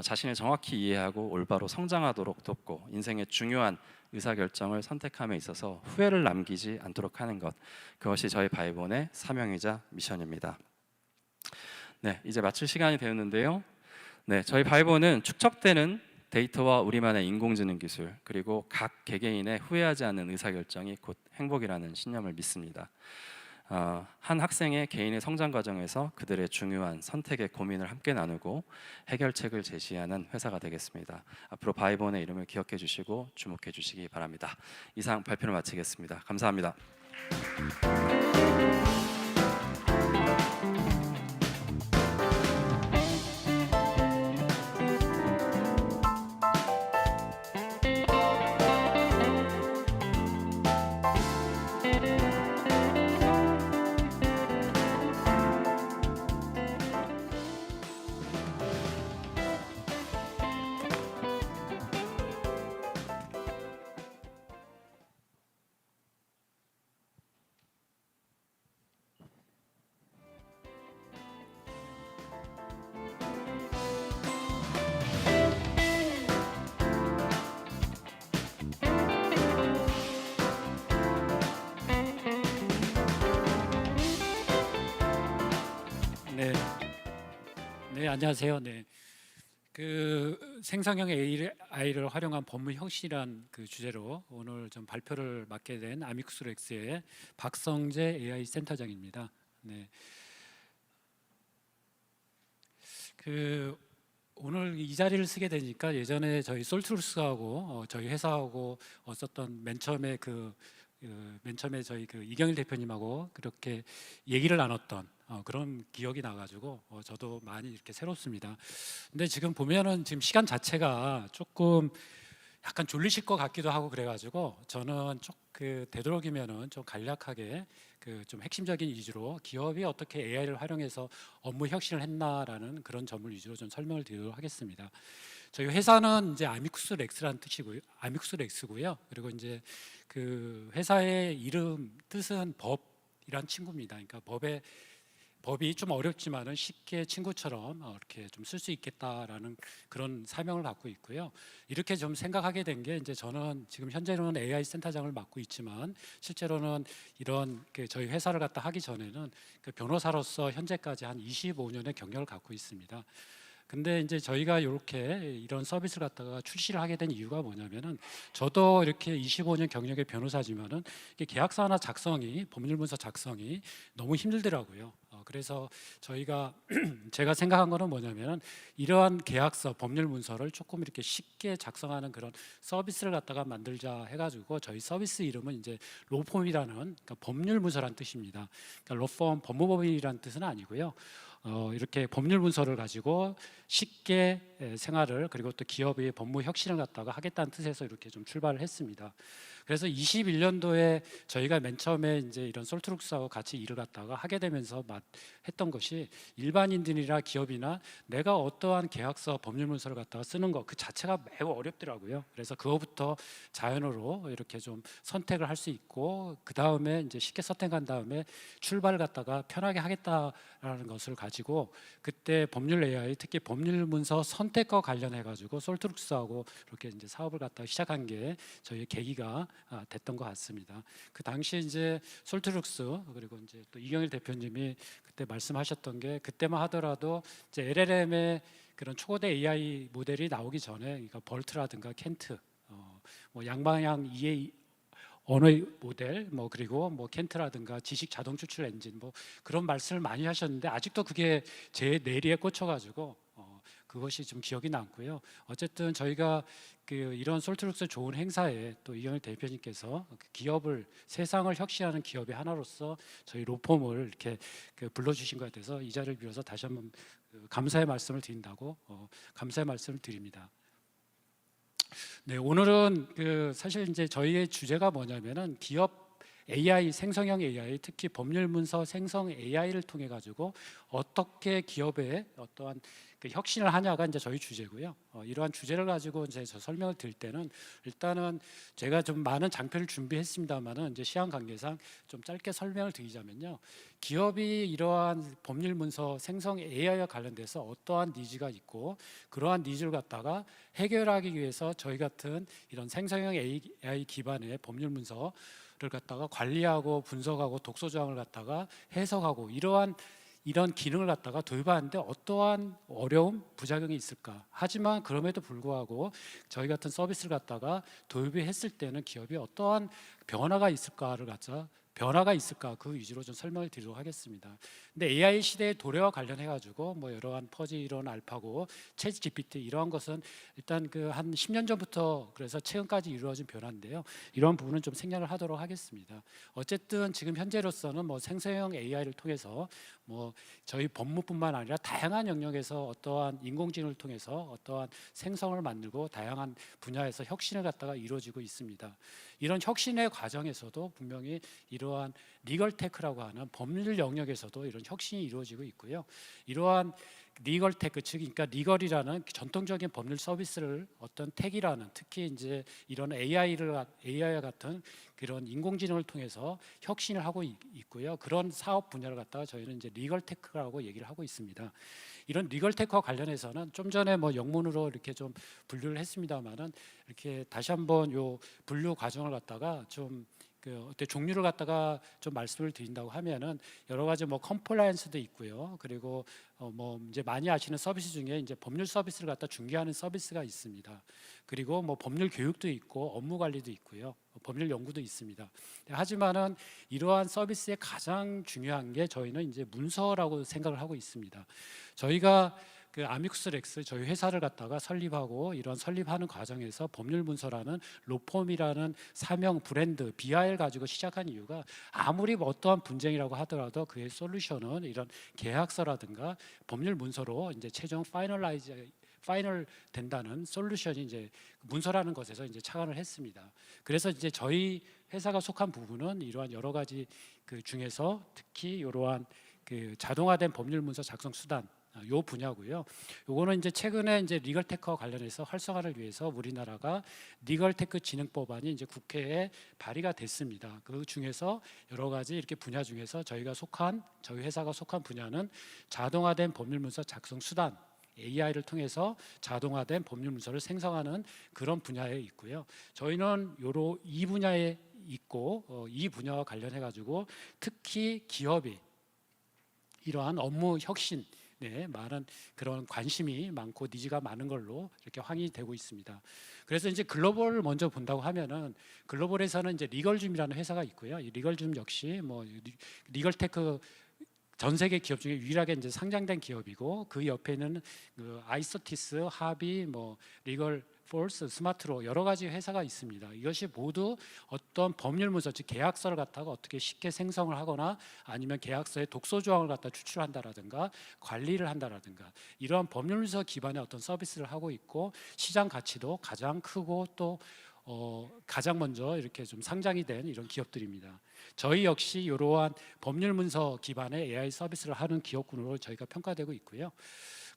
자신을 정확히 이해하고 올바로 성장하도록 돕고 인생의 중요한 의사결정을 선택함에 있어서 후회를 남기지 않도록 하는 것, 그것이 저희 바이브원의 사명이자 미션입니다. 네, 이제 마칠 시간이 되었는데요. 네, 저희 바이브원은 축적되는 데이터와 우리만의 인공지능 기술 그리고 각 개개인의 후회하지 않는 의사결정이 곧 행복이라는 신념을 믿습니다. 한 학생의 개인의 성장 과정에서 그들의 중요한 선택의 고민을 함께 나누고 해결책을 제시하는 회사가 되겠습니다. 앞으로 바이브원의 이름을 기억해 주시고 주목해 주시기 바랍니다. 이상 발표를 마치겠습니다. 감사합니다. 네, 네 안녕하세요. 네, 그 생성형 AI를 활용한 법무 혁신이란 그 주제로 오늘 좀 발표를 맡게 된 아미쿠스 렉스의 박성재 AI 센터장입니다. 네, 그 오늘 이 자리를 쓰게 되니까 예전에 저희 솔트루스하고 저희 회사하고 썼던 맨 처음에 저희 그 이경일 대표님하고 그렇게 얘기를 나눴던 그런 기억이 나가지고 저도 많이 이렇게 새롭습니다. 근데 지금 보면은 지금 시간 자체가 조금 약간 졸리실 것 같기도 하고 그래가지고 저는 되도록이면은 좀 간략하게 그 좀 핵심적인 위주로 기업이 어떻게 AI를 활용해서 업무 혁신을 했나라는 그런 점을 위주로 좀 설명을 드리도록 하겠습니다. 저희 회사는 이제 아미쿠스 렉스라는 뜻이고요. 아미쿠스 렉스고요. 그리고 이제 그 회사의 이름 뜻은 법이란 친구입니다. 그러니까 법이 좀 어렵지만은 쉽게 친구처럼 이렇게 좀 쓸 수 있겠다라는 그런 사명을 갖고 있고요. 이렇게 좀 생각하게 된 게 이제 저는 지금 현재로는 AI 센터장을 맡고 있지만 실제로는 이런 저희 회사를 갖다 하기 전에는 그 변호사로서 현재까지 한 25년의 경력을 갖고 있습니다. 근데 이제 저희가 이렇게 이런 서비스를 갖다가 출시를 하게 된 이유가 뭐냐면은 저도 이렇게 25년 경력의 변호사지만은 이게 계약서 하나 작성이 법률문서 작성이 너무 힘들더라고요. 그래서 제가 생각한 거는 뭐냐면은 이러한 계약서 법률문서를 조금 이렇게 쉽게 작성하는 그런 서비스를 갖다가 만들자 해가지고 저희 서비스 이름은 이제 로펌이라는 그러니까 법률문서란 뜻입니다. 그러니까 로펌 법무법인이라는 뜻은 아니고요. 이렇게 법률 문서를 가지고 쉽게 생활을 그리고 또 기업의 법무 혁신을 갖다가 하겠다는 뜻에서 이렇게 좀 출발을 했습니다. 그래서 21년도에 저희가 맨 처음에 이제 이런 솔트룩스하고 같이 일을 갖다가 하게 되면서 했던 것이 일반인들이나 기업이나 내가 어떠한 계약서 법률 문서를 갖다가 쓰는 것 그 자체가 매우 어렵더라고요. 그래서 그거부터 자연으로 이렇게 좀 선택을 할 수 있고 그 다음에 이제 쉽게 선택한 다음에 출발을 갖다가 편하게 하겠다라는 것을 가지고 그때 법률 AI 특히 법률 문서 선택과 관련해 가지고 솔트룩스하고 이렇게 이제 사업을 갖다가 시작한 게 저희의 계기가 됐던 것 같습니다. 그 당시 이제 솔트룩스 그리고 이제 또 이경일 대표님이 그때 말씀하셨던 게 그때만 하더라도 이제 LLM의 그런 초거대 AI 모델이 나오기 전에 그러니까 벌트라든가 켄트 뭐 양방향 이해 언어의 모델 뭐 그리고 뭐 켄트라든가 지식 자동 추출 엔진 뭐 그런 말씀을 많이 하셨는데 아직도 그게 제 뇌리에 꽂혀가지고 그것이 좀 기억이 남고요. 어쨌든 저희가 그 이런 솔트룩스 좋은 행사에 또 이경일 대표님께서 기업을 세상을 혁신하는 기업의 하나로서 저희 로펌을 이렇게 불러주신 것에 대해서 이 자리를 빌어서 다시 한번 감사의 말씀을 드린다고 감사의 말씀을 드립니다. 네, 오늘은 사실 이제 저희의 주제가 뭐냐면은 기업 AI 생성형 AI 특히 법률 문서 생성 AI를 통해 가지고 어떻게 기업에 어떠한 혁신을 하냐가 이제 저희 주제고요. 이러한 주제를 가지고 이제 저 설명을 드릴 때는 일단은 제가 좀 많은 장표를 준비했습니다만은 이제 시간 관계상 좀 짧게 설명을 드리자면요. 기업이 이러한 법률 문서 생성 AI와 관련돼서 어떠한 니즈가 있고 그러한 니즈를 갖다가 해결하기 위해서 저희 같은 이런 생성형 AI 기반의 법률 문서를 갖다가 관리하고 분석하고 독소 조항을 갖다가 해석하고 이런 기능을 갖다가 도입하는데 어떠한 어려움, 부작용이 있을까? 하지만 그럼에도 불구하고 저희 같은 서비스를 갖다가 도입을 했을 때는 기업이 어떠한 변화가 있을까 그 위주로 좀 설명을 드리도록 하겠습니다. 근데 AI 시대의 도래와 관련해 가지고 뭐 여러한 퍼지 이론 알파고 챗 GPT 이러한 것은 일단 한 10년 전부터 그래서 최근까지 이루어진 변화인데요. 이런 부분은 좀 생략을 하도록 하겠습니다. 어쨌든 지금 현재로서는 뭐 생성형 AI를 통해서 뭐 저희 법무뿐만 아니라 다양한 영역에서 어떠한 인공지능을 통해서 어떠한 생성을 만들고 다양한 분야에서 혁신을 갖다가 이루어지고 있습니다. 이런 혁신의 과정에서도 분명히 이러한 리걸 테크라고 하는 법률 영역에서도 이런 혁신이 이루어지고 있고요. 이러한 리걸 테크 즉 그러니까 리걸이라는 전통적인 법률 서비스를 어떤 택이라는 특히 이제 이런 AI와 같은 그런 인공지능을 통해서 혁신을 하고 있고요. 그런 사업 분야를 갖다가 저희는 이제 리걸 테크라고 얘기를 하고 있습니다. 이런 리걸 테크와 관련해서는 좀 전에 뭐 영문으로 이렇게 좀 분류를 했습니다만은 이렇게 다시 한번 요 분류 과정을 갖다가 좀 어때 종류를 갖다가 좀 말씀을 드린다고 하면은 여러 가지 뭐 컴플라이언스도 있고요. 그리고 뭐 이제 많이 아시는 서비스 중에 이제 법률 서비스를 갖다 중개하는 서비스가 있습니다. 그리고 뭐 법률 교육도 있고 업무 관리도 있고요. 법률 연구도 있습니다. 하지만은 이러한 서비스의 가장 중요한 게 저희는 이제 문서라고 생각을 하고 있습니다. 저희가 아미쿠스 렉스 저희 회사를 갖다가 설립하고 이런 설립하는 과정에서 법률 문서라는 로펌이라는 사명 브랜드 BI를 가지고 시작한 이유가 아무리 어떠한 분쟁이라고 하더라도 그의 솔루션은 이런 계약서라든가 법률 문서로 이제 최종 파이널 된다는 솔루션이 이제 문서라는 것에서 이제 착안을 했습니다. 그래서 이제 저희 회사가 속한 부분은 이러한 여러 가지 중에서 특히 이러한 자동화된 법률 문서 작성 수단 요 분야고요. 요거는 이제 최근에 이제 리걸테크와 관련해서 활성화를 위해서 우리나라가 리걸테크 진흥법안이 이제 국회에 발의가 됐습니다. 그 중에서 여러 가지 이렇게 분야 중에서 저희 회사가 속한 분야는 자동화된 법률문서 작성 수단 AI를 통해서 자동화된 법률 문서를 생성하는 그런 분야에 있고요. 저희는 이 분야에 있고 이 분야와 관련해 가지고 특히 기업이 이러한 업무 혁신 많은 그런 관심이 많고 니즈가 많은 걸로 이렇게 확인이 되고 있습니다. 그래서 이제 글로벌을 먼저 본다고 하면은 글로벌에서는 이제 리걸줌이라는 회사가 있고요. 이 리걸줌 역시 뭐 리걸테크 전 세계 기업 중에 유일하게 이제 상장된 기업이고 그 옆에는 아이서티스, 하비, 뭐 리걸 폴스, 스마트로 여러 가지 회사가 있습니다. 이것이 모두 어떤 법률 문서, 즉 계약서를 갖다가 어떻게 쉽게 생성을 하거나 아니면 계약서의 독소 조항을 갖다 추출한다라든가 관리를 한다라든가 이러한 법률 문서 기반의 어떤 서비스를 하고 있고 시장 가치도 가장 크고 또 가장 먼저 이렇게 좀 상장이 된 이런 기업들입니다. 저희 역시 이러한 법률 문서 기반의 AI 서비스를 하는 기업군으로 저희가 평가되고 있고요.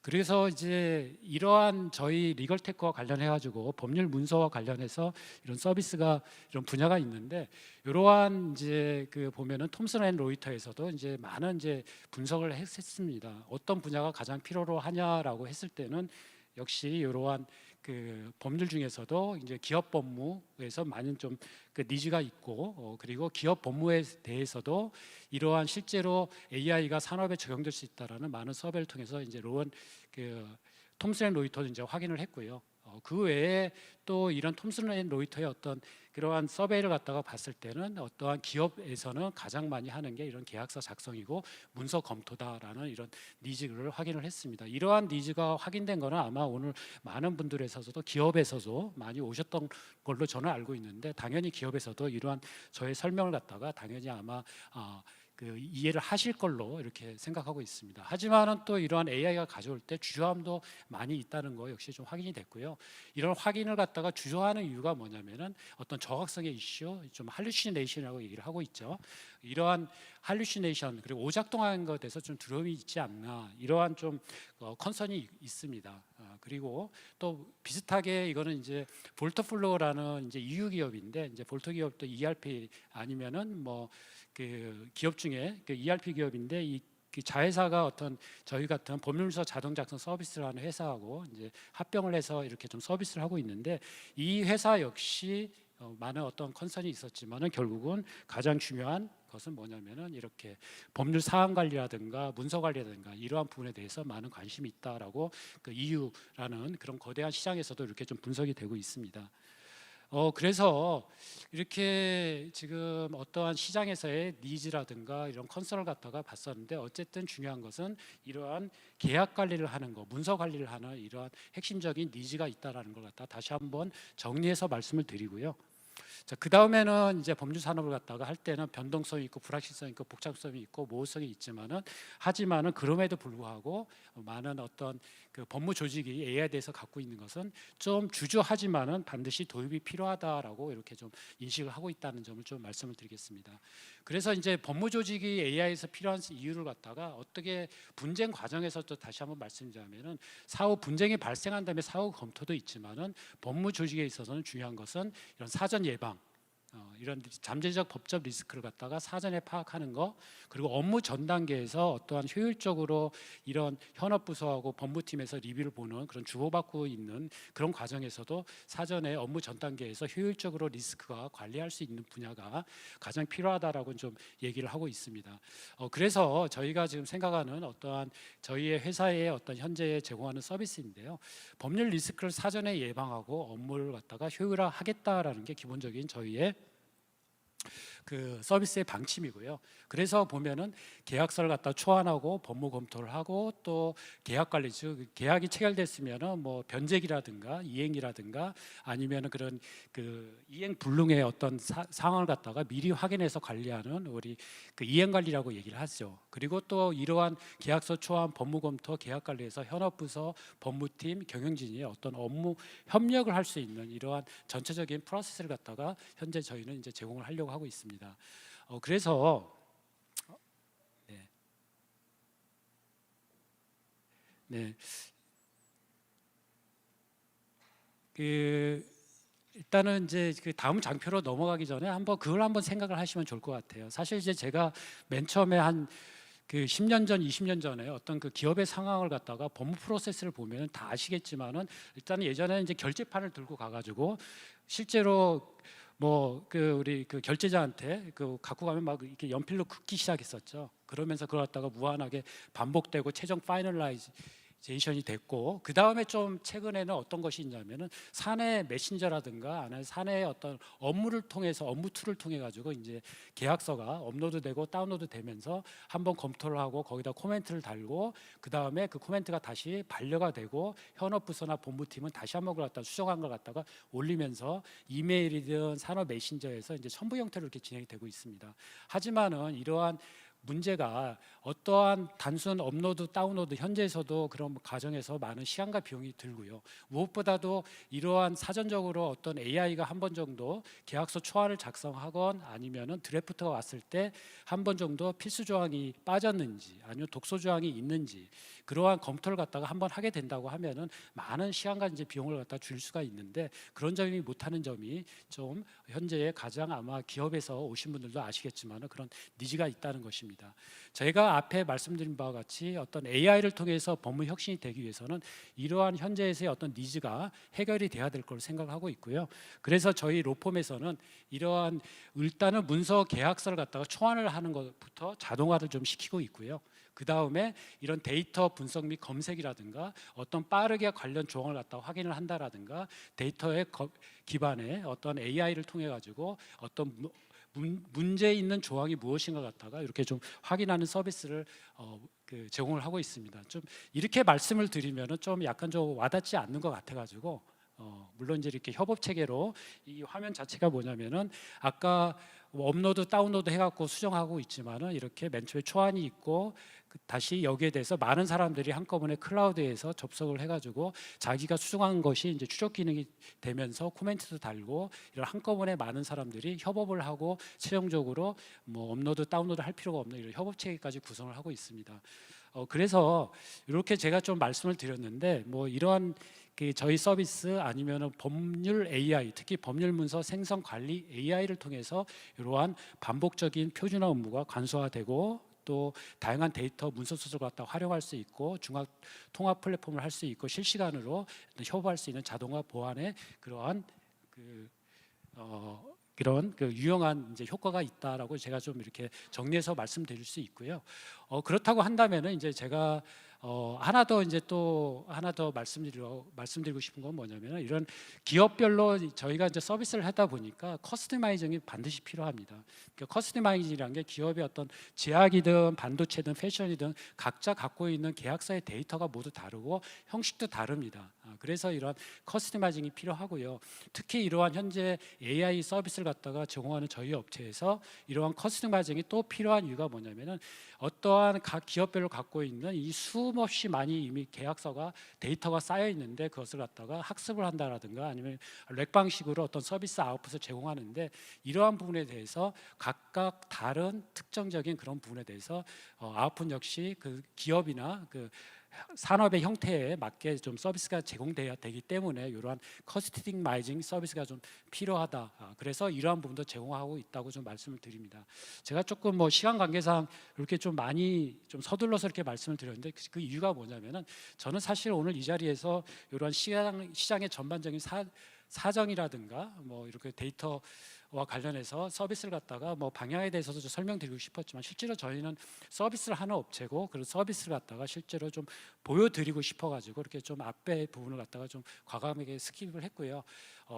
그래서 이제 이러한 저희 리걸테크와 관련해 가지고 법률 문서와 관련해서 이런 서비스가 이런 분야가 있는데, 이러한 이제 그 보면은 톰슨 앤 로이터에서도 이제 많은 이제 분석을 했습니다. 어떤 분야가 가장 필요로 하냐라고 했을 때는 역시 이러한 그 법률 중에서도 이제 기업 법무에서 많은 좀 그 니즈가 있고, 그리고 기업 법무에 대해서도 이러한 실제로 AI가 산업에 적용될 수 있다라는 많은 서베이를 통해서 이제 그 톰슨 앤 로이터도 이제 확인을 했고요. 그 외에 또 이런 톰슨 앤 로이터의 어떤 그러한 서베이를 갖다가 봤을 때는 어떠한 기업에서는 가장 많이 하는 게 이런 계약서 작성이고 문서 검토다라는 이런 니즈를 확인을 했습니다. 이러한 니즈가 확인된 거는 아마 오늘 많은 분들에서도 기업에서도 많이 오셨던 걸로 저는 알고 있는데, 당연히 기업에서도 이러한 저의 설명을 갖다가 당연히 아마 그 이해를 하실 걸로 이렇게 생각하고 있습니다. 하지만은 또 이러한 AI가 가져올 때 주저함도 많이 있다는 거 역시 좀 확인이 됐고요. 이런 확인을 갖다가 주저하는 이유가 뭐냐면은 어떤 저각성의 이슈, 좀 할루시네이션이라고 얘기를 하고 있죠. 이러한 할루시네이션 그리고 오작동하는 것에 대해서 좀 두려움이 있지 않나, 이러한 좀 컨선이 있습니다. 그리고 또 비슷하게 이거는 이제 볼트플로우라는 이제 EU 기업인데, 이제 볼트 기업도 ERP 아니면은 뭐 그 기업 중에 그 ERP 기업인데, 그 자회사가 어떤 저희 같은 법률서 자동 작성 서비스를 하는 회사하고 이제 합병을 해서 이렇게 좀 서비스를 하고 있는데, 이 회사 역시 많은 어떤 컨선이 있었지만은 결국은 가장 중요한 것은 뭐냐면은 이렇게 법률 사안 관리라든가 문서 관리라든가 이러한 부분에 대해서 많은 관심이 있다라고 그 EU라는 그런 거대한 시장에서도 이렇게 좀 분석이 되고 있습니다. 그래서 이렇게 지금 어떠한 시장에서의 니즈라든가 이런 컨설을 갖다가 봤었는데, 어쨌든 중요한 것은 이러한 계약 관리를 하는 거, 문서 관리를 하는 이러한 핵심적인 니즈가 있다라는 걸 갖다 다시 한번 정리해서 말씀을 드리고요. 자, 그 다음에는 이제 법률 산업을 갖다가 할 때는 변동성이 있고 불확실성이 있고 복잡성이 있고 모호성이 있지만은, 하지만은 그럼에도 불구하고 많은 어떤 그 법무 조직이 AI에 대해서 갖고 있는 것은 좀 주저하지만은 반드시 도입이 필요하다라고 이렇게 좀 인식을 하고 있다는 점을 좀 말씀을 드리겠습니다. 그래서 이제 법무 조직이 AI에서 필요한 이유를 갖다가 어떻게 분쟁 과정에서 또 다시 한번 말씀드리자면은, 사후 분쟁이 발생한 다음에 사후 검토도 있지만은 법무 조직에 있어서는 중요한 것은 이런 사전 예방, 이런 잠재적 법적 리스크를 갖다가 사전에 파악하는 거, 그리고 업무 전 단계에서 어떠한 효율적으로 이런 현업부서하고 법무팀에서 리뷰를 보는 그런 주고받고 있는 그런 과정에서도 사전에 업무 전 단계에서 효율적으로 리스크가 관리할 수 있는 분야가 가장 필요하다라고 좀 얘기를 하고 있습니다. 그래서 저희가 지금 생각하는 어떠한 저희의 회사의 어떤 현재 제공하는 서비스인데요, 법률 리스크를 사전에 예방하고 업무를 갖다가 효율화하겠다라는 게 기본적인 저희의 그 서비스의 방침이고요. 그래서 보면은 계약서를 갖다 초안하고 법무 검토를 하고, 또 계약 관리, 즉 계약이 체결됐으면은 뭐 변제기라든가 이행이라든가 아니면은 그런 그 이행 불능의 어떤 상황을 갖다가 미리 확인해서 관리하는 우리 그 이행 관리라고 얘기를 하죠. 그리고 또 이러한 계약서 초안, 법무 검토, 계약 관리에서 현업부서, 법무팀, 경영진이 어떤 업무 협력을 할 수 있는 이러한 전체적인 프로세스를 갖다가 현재 저희는 이제 제공을 하려고 하고 있습니다. 그래서 네, 그 일단은 이제 그 다음 장표로 넘어가기 전에 그걸 한번 생각을 하시면 좋을 것 같아요. 사실 이제 제가 맨 처음에 한 그 10년 전, 20년 전에 어떤 그 기업의 상황을 갖다가 법무 프로세스를 보면 다 아시겠지만은, 일단은 예전에 이제 결제판을 들고 가가지고 실제로 뭐 그 우리 그 결제자한테 그 갖고 가면 막 이렇게 연필로 긋기 시작했었죠. 그러면서 그걸 갖다가 무한하게 반복되고 최종 파이널라이제이션이 됐고, 그 다음에 좀 최근에는 어떤 것이 있냐면은 사내 메신저라든가 아니면 사내 어떤 업무를 통해서 업무 툴을 통해 가지고 이제 계약서가 업로드되고 다운로드되면서 한번 검토를 하고 거기다 코멘트를 달고, 그 다음에 그 코멘트가 다시 반려가 되고 현업부서나 본부팀은 다시 한번 그걸 갖다 수정한 걸 갖다가 올리면서 이메일이든 산업 메신저에서 이제 첨부 형태로 이렇게 진행이 되고 있습니다. 하지만은 이러한 문제가 어떠한 단순 업로드 다운로드 현재에서도 그런 과정에서 많은 시간과 비용이 들고요. 무엇보다도 이러한 사전적으로 어떤 AI가 한 번 정도 계약서 초안을 작성하건 아니면은 드래프트가 왔을 때 한 번 정도 필수 조항이 빠졌는지 아니면 독소 조항이 있는지 그러한 검토를 갖다가 한번 하게 된다고 하면은 많은 시간과 이제 비용을 갖다 줄 수가 있는데 그런 점이 못하는 점이 좀 현재의 가장 아마 기업에서 오신 분들도 아시겠지만 그런 니즈가 있다는 것입니다. 제가 앞에 말씀드린 바와 같이 어떤 AI를 통해서 법무 혁신이 되기 위해서는 이러한 현재에서의 어떤 니즈가 해결이 돼야 될 걸 생각하고 있고요. 그래서 저희 로펌에서는 이러한 일단은 문서 계약서를 갖다가 초안을 하는 것부터 자동화를 좀 시키고 있고요. 그 다음에 이런 데이터 분석 및 검색이라든가 어떤 빠르게 관련 조항을 갖다 확인을 한다라든가 데이터의 기반의 어떤 AI를 통해 가지고 어떤 문제 있는 조항이 무엇인가 갖다가 이렇게 좀 확인하는 서비스를 제공을 하고 있습니다. 좀 이렇게 말씀을 드리면은 좀 약간 좀 와닿지 않는 것 같아가지고 물론 이제 이렇게 협업 체계로 이 화면 자체가 뭐냐면은 아까 업로드 다운로드 해갖고 수정하고 있지만은 이렇게 맨 처음에 초안이 있고 다시 여기에 대해서 많은 사람들이 한꺼번에 클라우드에서 접속을 해가지고 자기가 수정한 것이 이제 추적 기능이 되면서 코멘트도 달고 이런 한꺼번에 많은 사람들이 협업을 하고 최종적으로 뭐 업로드 다운로드 할 필요가 없는 이런 협업 체계까지 구성을 하고 있습니다. 그래서 이렇게 제가 좀 말씀을 드렸는데 뭐 이러한 저희 서비스 아니면은 법률 AI, 특히 법률 문서 생성 관리 AI를 통해서 이러한 반복적인 표준화 업무가 간소화되고 또 다양한 데이터 문서 수술을 갖다 활용할 수 있고 중앙 통합 플랫폼을 할 수 있고 실시간으로 협업할 수 있는 자동화 보안의 그러한 그런 유용한 이제 효과가 있다라고 제가 좀 이렇게 정리해서 말씀드릴 수 있고요. 그렇다고 한다면은 이제 제가 하나 더 말씀드리고 싶은 건 뭐냐면 이런 기업별로 저희가 이제 서비스를 하다 보니까 커스터마이징이 반드시 필요합니다. 그러니까 커스터마이징이라는 게 기업의 어떤 제약이든 반도체든 패션이든 각자 갖고 있는 계약서의 데이터가 모두 다르고 형식도 다릅니다. 그래서 이런 커스터마이징이 필요하고요. 특히 이러한 현재 AI 서비스를 갖다가 제공하는 저희 업체에서 이러한 커스터마이징이 또 필요한 이유가 뭐냐면은 어떠한 각 기업별로 갖고 있는 이 수없이 많이 이미 계약서가 데이터가 쌓여 있는데 그것을 갖다가 학습을 한다라든가 아니면 렉 방식으로 어떤 서비스 아웃풋을 제공하는데 이러한 부분에 대해서 각각 다른 특정적인 그런 부분에 대해서 아웃풋 역시 그 기업이나 그 산업의 형태에 맞게 좀 서비스가 제공돼야 되기 때문에 이러한 커스터마이징 서비스가 좀 필요하다. 그래서 이러한 부분도 제공하고 있다고 좀 말씀을 드립니다. 제가 조금 뭐 시간 관계상 이렇게 좀 많이 좀 서둘러서 이렇게 말씀을 드렸는데 그 이유가 뭐냐면은 저는 사실 오늘 이 자리에서 이러한 시장의 전반적인 사정이라든가 뭐 이렇게 데이터와 관련해서 서비스를 갖다가 뭐 방향에 대해서도 좀 설명드리고 싶었지만 실제로 저희는 서비스를 하는 업체고 그런 서비스를 갖다가 실제로 좀 보여드리고 싶어가지고 이렇게 좀 앞에 부분을 갖다가 좀 과감하게 스킵을 했고요.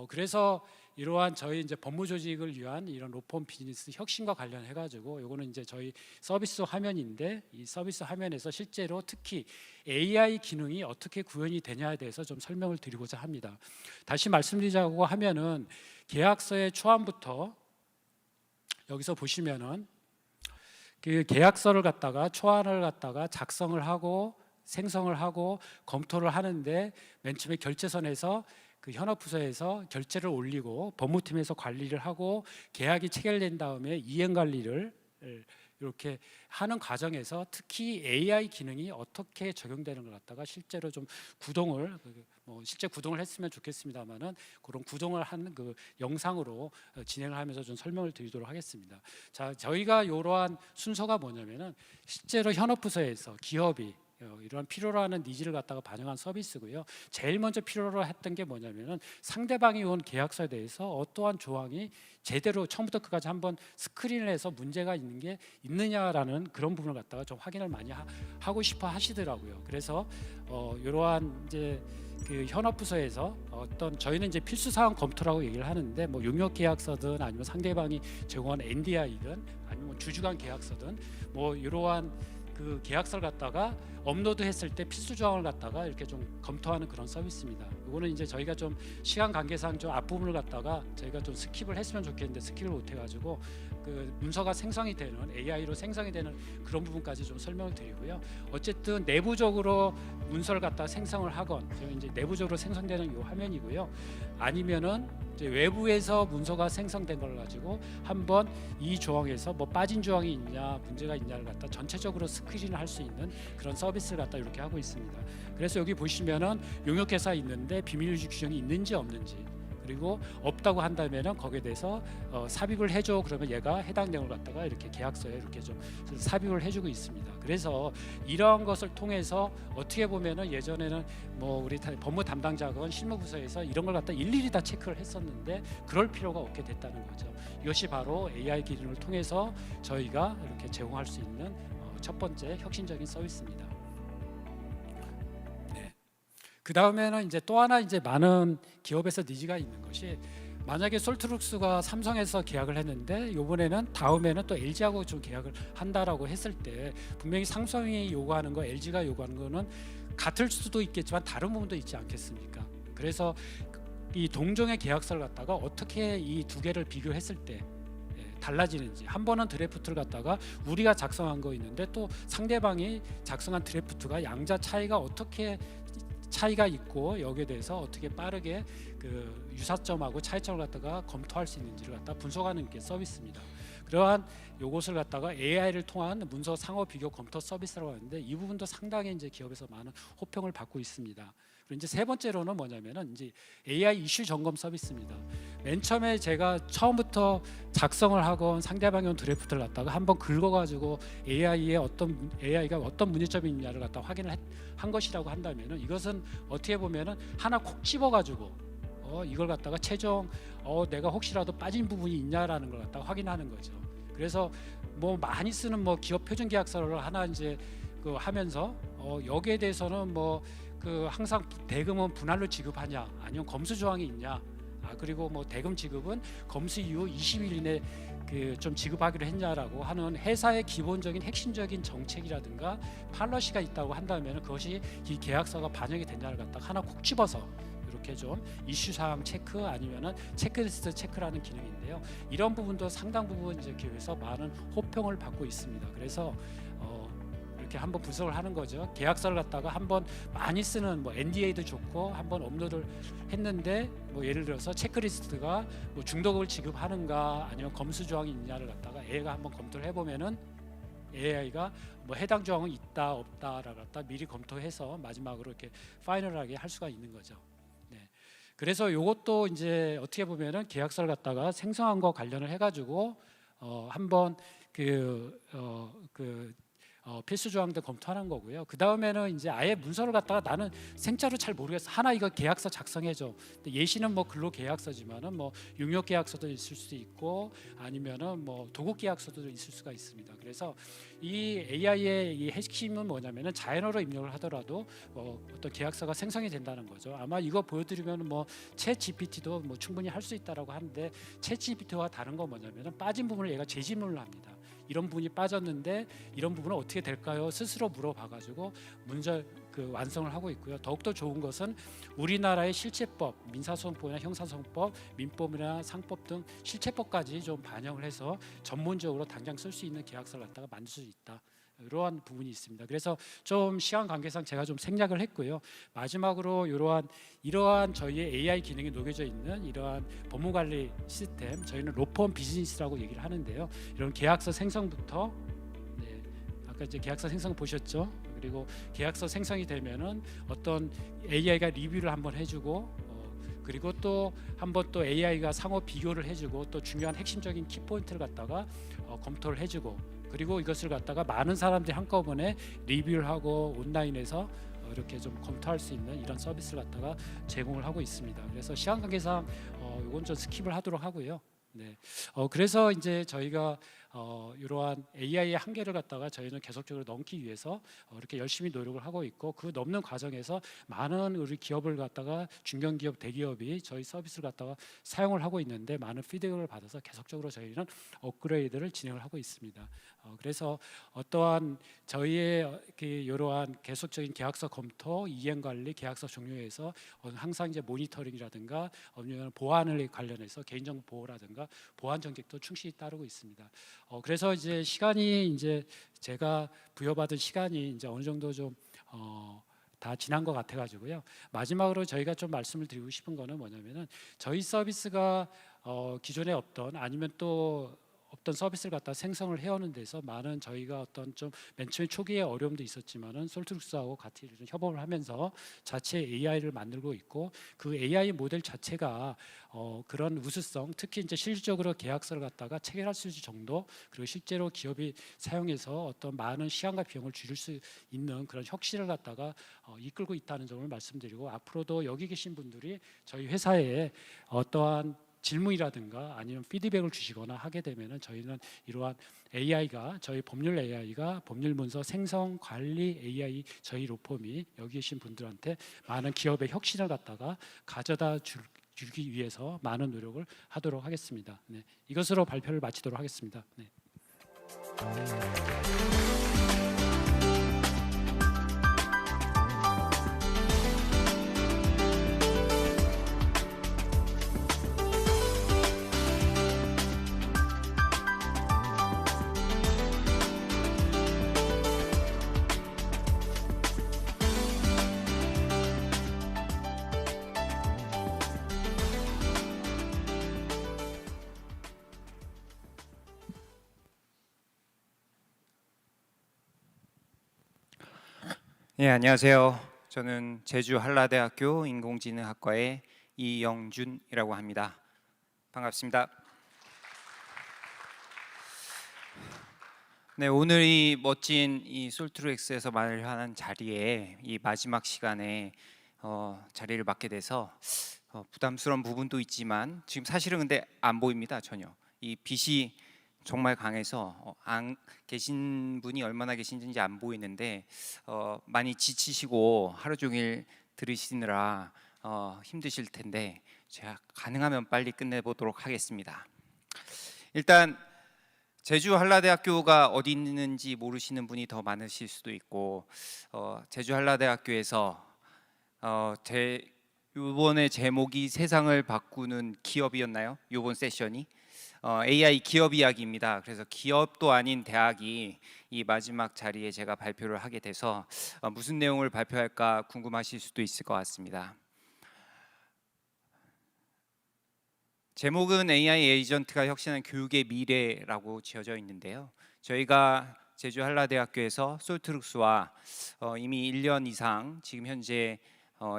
그래서 이러한 저희 이제 법무 조직을 위한 이런 로펌 비즈니스 혁신과 관련해 가지고 요거는 이제 저희 서비스 화면인데 이 서비스 화면에서 실제로 특히 AI 기능이 어떻게 구현이 되냐에 대해서 좀 설명을 드리고자 합니다. 다시 말씀드리자고 하면은 계약서의 초안부터 여기서 보시면은 그 계약서를 갖다가 초안을 갖다가 작성을 하고 생성을 하고 검토를 하는데 맨 처음에 결제선에서 그 현업부서에서 결제를 올리고 법무팀에서 관리를 하고 계약이 체결된 다음에 이행 관리를 이렇게 하는 과정에서 특히 AI 기능이 어떻게 적용되는 걸 갖다가 실제로 좀 구동을 실제 구동을 했으면 좋겠습니다만은 그런 구동을 하는 그 영상으로 진행을 하면서 좀 설명을 드리도록 하겠습니다. 자, 저희가 이러한 순서가 뭐냐면은 실제로 현업부서에서 기업이 이러한 필요로 하는 니즈를 갖다가 반영한 서비스고요. 제일 먼저 필요로 했던 게 뭐냐면은 상대방이 온 계약서에 대해서 어떠한 조항이 제대로 처음부터 끝까지 한번 스크린을 해서 문제가 있는 게 있느냐라는 그런 부분을 갖다가 좀 확인을 많이 하고 싶어 하시더라고요. 그래서 이러한 이제 그 현업부서에서 어떤 저희는 이제 필수 사항 검토라고 얘기를 하는데 뭐 용역 계약서든 아니면 상대방이 제공한 NDI든 아니면 주주간 계약서든 뭐 이러한 그 계약서를 갖다가 업로드했을 때 필수 조항을 갖다가 이렇게 좀 검토하는 그런 서비스입니다. 이거는 이제 저희가 좀 시간 관계상 좀 앞부분을 갖다가 저희가 좀 스킵을 했으면 좋겠는데 스킵을 못 해가지고 그 문서가 생성이 되는 AI로 생성이 되는 그런 부분까지 좀 설명을 드리고요. 어쨌든 내부적으로 문서를 갖다 생성을 하건 이제 내부적으로 생성되는 이 화면이고요. 아니면은 이제 외부에서 문서가 생성된 걸 가지고 한번 이 조항에서 뭐 빠진 조항이 있냐 문제가 있냐를 갖다 전체적으로 스크린을 할 수 있는 그런 서비스를 갖다 이렇게 하고 있습니다. 그래서 여기 보시면은 용역회사 있는데 비밀유지 규정이 있는지 없는지, 그리고 없다고 한다면은 거기에 대해서 삽입을 해줘 그러면 얘가 해당 내용을 갖다가 이렇게 계약서에 이렇게 좀 삽입을 해주고 있습니다. 그래서 이러한 것을 통해서 어떻게 보면은 예전에는 뭐 우리 법무 담당자건 실무부서에서 이런 걸 갖다 일일이 다 체크를 했었는데 그럴 필요가 없게 됐다는 거죠. 이것이 바로 AI 기능을 통해서 저희가 이렇게 제공할 수 있는 첫 번째 혁신적인 서비스입니다. 그 다음에는 이제 또 하나 이제 많은 기업에서 니즈가 있는 것이, 만약에 솔트룩스가 삼성에서 계약을 했는데 이번에는 다음에는 또 LG하고 좀 계약을 한다라고 했을 때 분명히 삼성이 요구하는 거, LG가 요구하는 거는 같을 수도 있겠지만 다른 부분도 있지 않겠습니까? 그래서 이 동종의 계약서를 갖다가 어떻게 이 두 개를 비교했을 때 달라지는지, 한 번은 드래프트를 갖다가 우리가 작성한 거 있는데 또 상대방이 작성한 드래프트가 양자 차이가 어떻게 차이가 있고 여기에 대해서 어떻게 빠르게 그 유사점하고 차이점을 갖다가 검토할 수 있는지를 갖다 분석하는 게 서비스입니다. 그러한 요것을 갖다가 AI를 통한 문서 상호 비교 검토 서비스라고 하는데 이 부분도 상당히 이제 기업에서 많은 호평을 받고 있습니다. 그리고 이제 세 번째로는 뭐냐면은 이제 AI 이슈 점검 서비스입니다. 맨 처음에 제가 처음부터 작성을 하건 상대방의 드래프트를 갖다가 한번 긁어가지고 AI가 어떤 문제점이 있냐를 갖다 확인을 한 것이라고 한다면은 이것은 어떻게 보면은 하나 콕 집어가지고 이걸 갖다가 최종 내가 혹시라도 빠진 부분이 있냐라는 걸 갖다가 확인하는 거죠. 그래서 뭐 많이 쓰는 뭐 기업 표준 계약서를 하나 이제 그 하면서 여기에 대해서는 뭐 그 항상 대금은 분할로 지급하냐 아니면 검수 조항이 있냐, 그리고 뭐 대금 지급은 검수 이후 20일 이내 그 좀 지급하기로 했냐라고 하는 회사의 기본적인 핵심적인 정책이라든가 팔러시가 있다고 한다면 그것이 이 계약서가 반영이 됐냐를 갖다가 하나 콕 집어서 이렇게 좀 이슈 사항 체크 아니면은 체크리스트 체크라는 기능인데요. 이런 부분도 상당 부분 이제 기업에서 많은 호평을 받고 있습니다. 그래서 이렇게 한번 분석을 하는 거죠. 계약서를 갖다가 한번 많이 쓰는 뭐 NDA도 좋고 한번 업로드를 했는데 뭐 예를 들어서 체크리스트가 뭐 중도금을 지급하는가 아니면 검수 조항이 있냐를 갖다가 AI가 한번 검토를 해보면은 AI가 뭐 해당 조항은 있다 없다를 갖다 미리 검토해서 마지막으로 이렇게 파이널하게 할 수가 있는 거죠. 네. 그래서 이것도 이제 어떻게 보면은 계약서를 갖다가 생성한 거 관련을 해가지고 한번 필수 조항들 검토하는 거고요. 그 다음에는 이제 아예 문서를 갖다가 나는 생짜로 잘 모르겠어. 하나 이거 계약서 작성해줘. 예시는 뭐 근로 계약서지만은 뭐 용역 계약서도 있을 수도 있고 아니면은 뭐 도급 계약서도 있을 수가 있습니다. 그래서 이 AI의 이 핵심은 뭐냐면은 자연어로 입력을 하더라도 어떤 계약서가 생성이 된다는 거죠. 아마 이거 보여드리면 뭐 챗 GPT도 뭐 충분히 할 수 있다라고 하는데 챗 GPT와 다른 건 뭐냐면은 빠진 부분을 얘가 재질문을 합니다. 이런 부분이 빠졌는데 이런 부분은 어떻게 될까요? 스스로 물어봐가지고 문제 완성을 하고 있고요. 더욱더 좋은 것은 우리나라의 실체법, 민사소송법이나 형사소송법, 민법이나 상법 등 실체법까지 좀 반영을 해서 전문적으로 당장 쓸 수 있는 계약서를 갖다가 만들 수 있다. 이러한 부분이 있습니다. 그래서 좀 시간 관계상 제가 좀 생략을 했고요. 마지막으로 이러한 저희의 AI 기능이 녹여져 있는 이러한 법무관리 시스템, 저희는 로펌 비즈니스라고 얘기를 하는데요. 이런 계약서 생성부터 아까 이제 계약서 생성 보셨죠? 그리고 계약서 생성이 되면은 어떤 AI가 리뷰를 한번 해주고 그리고 또 한번 또 AI가 상호 비교를 해주고 또 중요한 핵심적인 키포인트를 갖다가 검토를 해주고 그리고 이것을 갖다가 많은 사람들이 한꺼번에 리뷰를 하고 온라인에서 이렇게 좀 검토할 수 있는 이런 서비스를 갖다가 제공을 하고 있습니다. 그래서 시간 관계상 이건 좀 스킵을 하도록 하고요. 네. 그래서 이제 저희가 이러한 AI의 한계를 갖다가 저희는 계속적으로 넘기 위해서 이렇게 열심히 노력을 하고 있고, 그 넘는 과정에서 많은 우리 기업을 갖다가 중견기업, 대기업이 저희 서비스를 갖다가 사용을 하고 있는데 많은 피드백을 받아서 계속적으로 저희는 업그레이드를 진행을 하고 있습니다. 그래서 어떠한 저희의 이러한 계속적인 계약서 검토, 이행 관리, 계약서 종료에서 항상 이제 모니터링이라든가 아니면 보안을 관련해서 개인정보 보호라든가 보안 정책도 충실히 따르고 있습니다. 그래서 이제 시간이 이제 제가 부여받은 시간이 이제 어느 정도 좀 다 지난 것 같아가지고요. 마지막으로 저희가 좀 말씀을 드리고 싶은 거는 뭐냐면은 저희 서비스가 기존에 없던 아니면 또 어떤 서비스를 갖다 생성을 해오는 데서 많은 저희가 어떤 좀 맨 처음 초기에 어려움도 있었지만은 솔트룩스하고 같이 협업을 하면서 자체 AI를 만들고 있고, 그 AI 모델 자체가 그런 우수성, 특히 이제 실질적으로 계약서를 갖다가 체결할 수 있을 정도, 그리고 실제로 기업이 사용해서 어떤 많은 시간과 비용을 줄일 수 있는 그런 혁신을 갖다가 이끌고 있다는 점을 말씀드리고, 앞으로도 여기 계신 분들이 저희 회사에 어떠한 질문이라든가 아니면 피드백을 주시거나 하게 되면은 저희는 이러한 AI가, 저희 법률 AI가 법률 문서 생성 관리 AI 저희 로펌이 여기 계신 분들한테 많은 기업의 혁신을 갖다가 가져다 주기 위해서 많은 노력을 하도록 하겠습니다. 네, 이것으로 발표를 마치도록 하겠습니다. 네. 네, 안녕하세요. 저는 제주 한라대학교 인공지능학과의 이영준이라고 합니다. 반갑습니다. 네, 오늘 이 멋진 이 솔트룩스에서 마련하는 자리에 이 마지막 시간에 자리를 맡게 돼서 부담스러운 부분도 있지만, 지금 사실은 근데 안 보입니다, 전혀. 이 빛이 정말 강해서 안 계신 분이 얼마나 계신지 안 보이는데 많이 지치시고 하루 종일 들으시느라 힘드실 텐데 제가 가능하면 빨리 끝내보도록 하겠습니다. 일단 제주 한라대학교가 어디 있는지 모르시는 분이 더 많으실 수도 있고, 제주 한라대학교에서 이번에 제목이 세상을 바꾸는 기업이었나요? 이번 세션이 AI 기업 이야기입니다. 그래서 기업도 아닌 대학이 이 마지막 자리에 제가 발표를 하게 돼서 무슨 내용을 발표할까 궁금하실 수도 있을 것 같습니다. 제목은 AI 에이전트가 혁신한 교육의 미래라고 지어져 있는데요. 저희가 제주 한라대학교에서 솔트룩스와 이미 1년 이상 지금 현재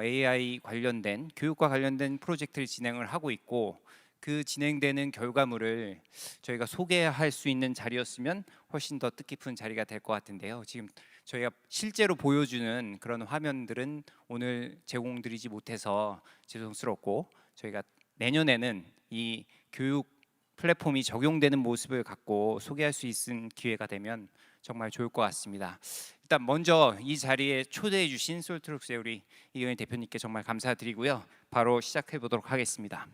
AI 관련된 교육과 관련된 프로젝트를 진행을 하고 있고, 그 진행되는 결과물을 저희가 소개할 수 있는 자리였으면 훨씬 더 뜻깊은 자리가 될 것 같은데요. 지금 저희가 실제로 보여주는 그런 화면들은 오늘 제공드리지 못해서 죄송스럽고, 저희가 내년에는 이 교육 플랫폼이 적용되는 모습을 갖고 소개할 수 있는 기회가 되면 정말 좋을 것 같습니다. 일단 먼저 이 자리에 초대해 주신 솔트룩스의 우리 이경희 대표님께 정말 감사드리고요. 바로 시작해 보도록 하겠습니다.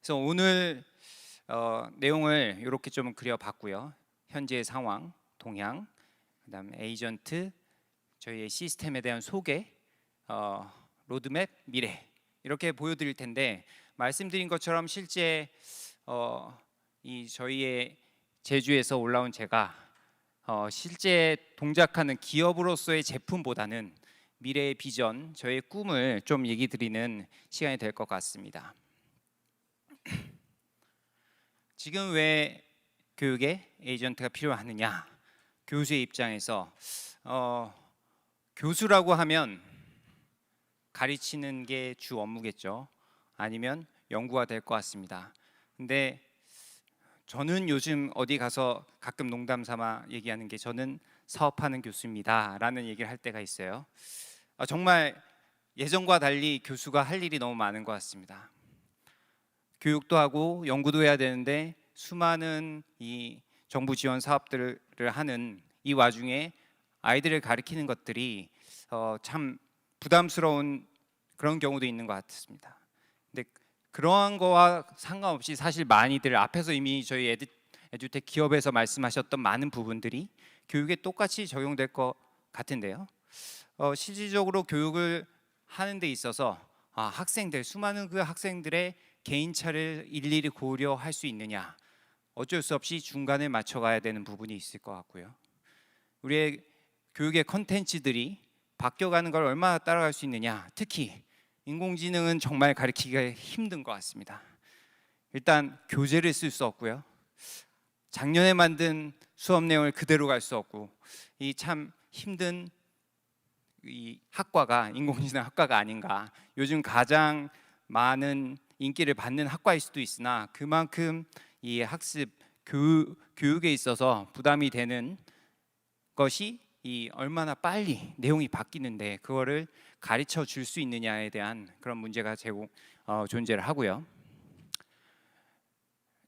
그래서 오늘 내용을 이렇게 좀 그려봤고요. 현재의 상황, 동향, 그다음에 에이전트, 저희의 시스템에 대한 소개, 로드맵, 미래 이렇게 보여드릴 텐데, 말씀드린 것처럼 실제 이 저희의 제주에서 올라온 제가 실제 동작하는 기업으로서의 제품보다는 미래의 비전, 저의 꿈을 좀 얘기 드리는 시간이 될 것 같습니다. 지금 왜 교육에 에이전트가 필요하느냐? 교수의 입장에서 교수라고 하면 가르치는 게 주 업무겠죠. 아니면 연구가 될 것 같습니다. 근데 저는 요즘 어디 가서 가끔 농담 삼아 얘기하는 게, 저는 사업하는 교수입니다 라는 얘기를 할 때가 있어요. 정말 예전과 달리 교수가 할 일이 너무 많은 것 같습니다. 교육도 하고 연구도 해야 되는데 수많은 이 정부 지원 사업들을 하는 이 와중에 아이들을 가르치는 것들이 참 부담스러운 그런 경우도 있는 것 같습니다. 근데 그러한 거와 상관없이 사실 많이들 앞에서 이미 저희 에듀텍 기업에서 말씀하셨던 많은 부분들이 교육에 똑같이 적용될 것 같은데요. 실질적으로 교육을 하는 데 있어서 학생들, 수많은 그 학생들의 개인차를 일일이 고려할 수 있느냐, 어쩔 수 없이 중간에 맞춰가야 되는 부분이 있을 것 같고요. 우리의 교육의 컨텐츠들이 바뀌어가는 걸 얼마나 따라갈 수 있느냐, 특히 인공지능은 정말 가르치기가 힘든 것 같습니다. 일단 교재를 쓸 수 없고요. 작년에 만든 수업 내용을 그대로 갈 수 없고, 이 참 힘든 이 학과가 인공지능 학과가 아닌가. 요즘 가장 많은 인기를 받는 학과일 수도 있으나 그만큼 이 학습 교육에 있어서 부담이 되는 것이 이 얼마나 빨리 내용이 바뀌는데 그거를 가르쳐 줄 수 있느냐에 대한 그런 문제가 존재를 하고요.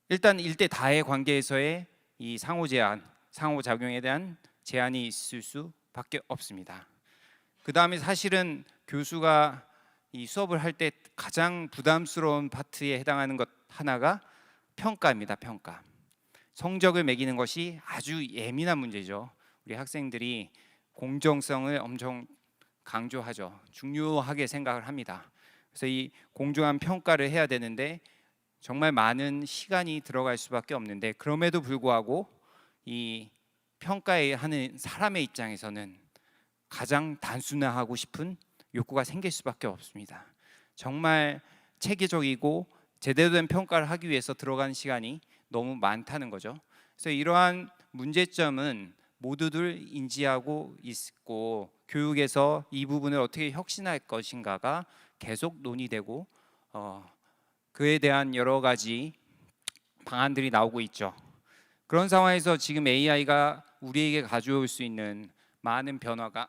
일단 일대 다의 관계에서의 이 상호작용에 대한 제한이 있을 수밖에 없습니다. 그 다음에 사실은 교수가 이 수업을 할 때 가장 부담스러운 파트에 해당하는 것 하나가 평가입니다. 평가. 성적을 매기는 것이 아주 예민한 문제죠. 우리 학생들이 공정성을 엄청 강조하죠. 중요하게 생각을 합니다. 그래서 이 공정한 평가를 해야 되는데 정말 많은 시간이 들어갈 수밖에 없는데, 그럼에도 불구하고 이 평가하는 사람의 입장에서는 가장 단순화하고 싶은 욕구가 생길 수밖에 없습니다. 정말 체계적이고 제대로 된 평가를 하기 위해서 들어가는 시간이 너무 많다는 거죠. 그래서 이러한 문제점은 모두들 인지하고 있고, 교육에서 이 부분을 어떻게 혁신할 것인가가 계속 논의되고 그에 대한 여러 가지 방안들이 나오고 있죠. 그런 상황에서 지금 AI가 우리에게 가져올 수 있는 많은 변화가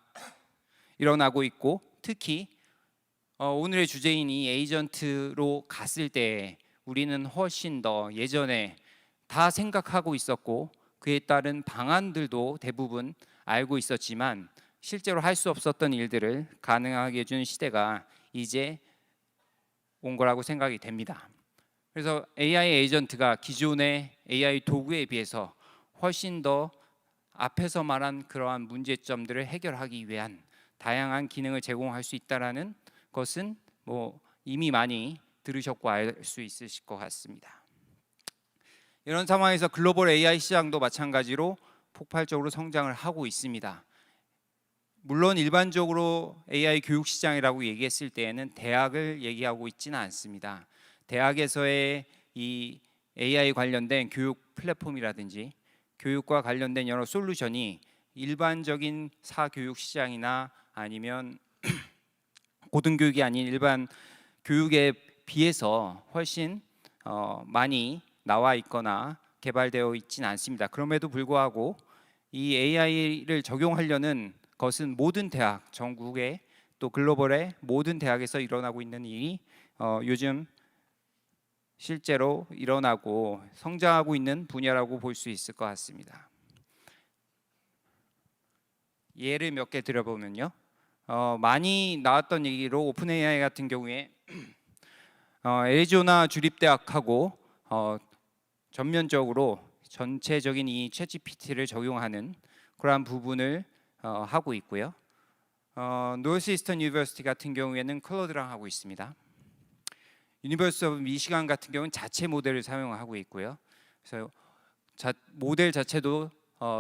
일어나고 있고, 특히 오늘의 주제인 이 에이전트로 갔을 때 우리는 훨씬 더 예전에 다 생각하고 있었고 그에 따른 방안들도 대부분 알고 있었지만 실제로 할 수 없었던 일들을 가능하게 해준 시대가 이제 온 거라고 생각이 됩니다. 그래서 AI 에이전트가 기존의 AI 도구에 비해서 훨씬 더 앞에서 말한 그러한 문제점들을 해결하기 위한 다양한 기능을 제공할 수 있다라는 것은 이미 많이 들으셨고 알 수 있으실 것 같습니다. 이런 상황에서 글로벌 AI 시장도 마찬가지로 폭발적으로 성장을 하고 있습니다. 물론 일반적으로 AI 교육 시장이라고 얘기했을 때에는 대학을 얘기하고 있지는 않습니다. 대학에서의 이 AI 관련된 교육 플랫폼이라든지 교육과 관련된 여러 솔루션이 일반적인 사교육 시장이나 아니면 고등교육이 아닌 일반 교육에 비해서 훨씬 많이 나와 있거나 개발되어 있지는 않습니다. 그럼에도 불구하고 이 AI를 적용하려는 것은 모든 대학, 전국의 또 글로벌의 모든 대학에서 일어나고 있는 일이 요즘 실제로 일어나고 성장하고 있는 분야라고 볼 수 있을 것 같습니다. 예를 몇 개 들어보면요, 많이 나왔던 얘기로 오픈 AI 같은 경우에 애리조나 주립대학하고 전면적으로 전체적인 이 챗GPT를 적용하는 그러한 부분을 하고 있고요. 노스이스턴 유니버시티 같은 경우에는 클로드랑 하고 있습니다. 유니버시티 오브 미시간 같은 경우는 자체 모델을 사용하고 있고요. 그래서 모델 자체도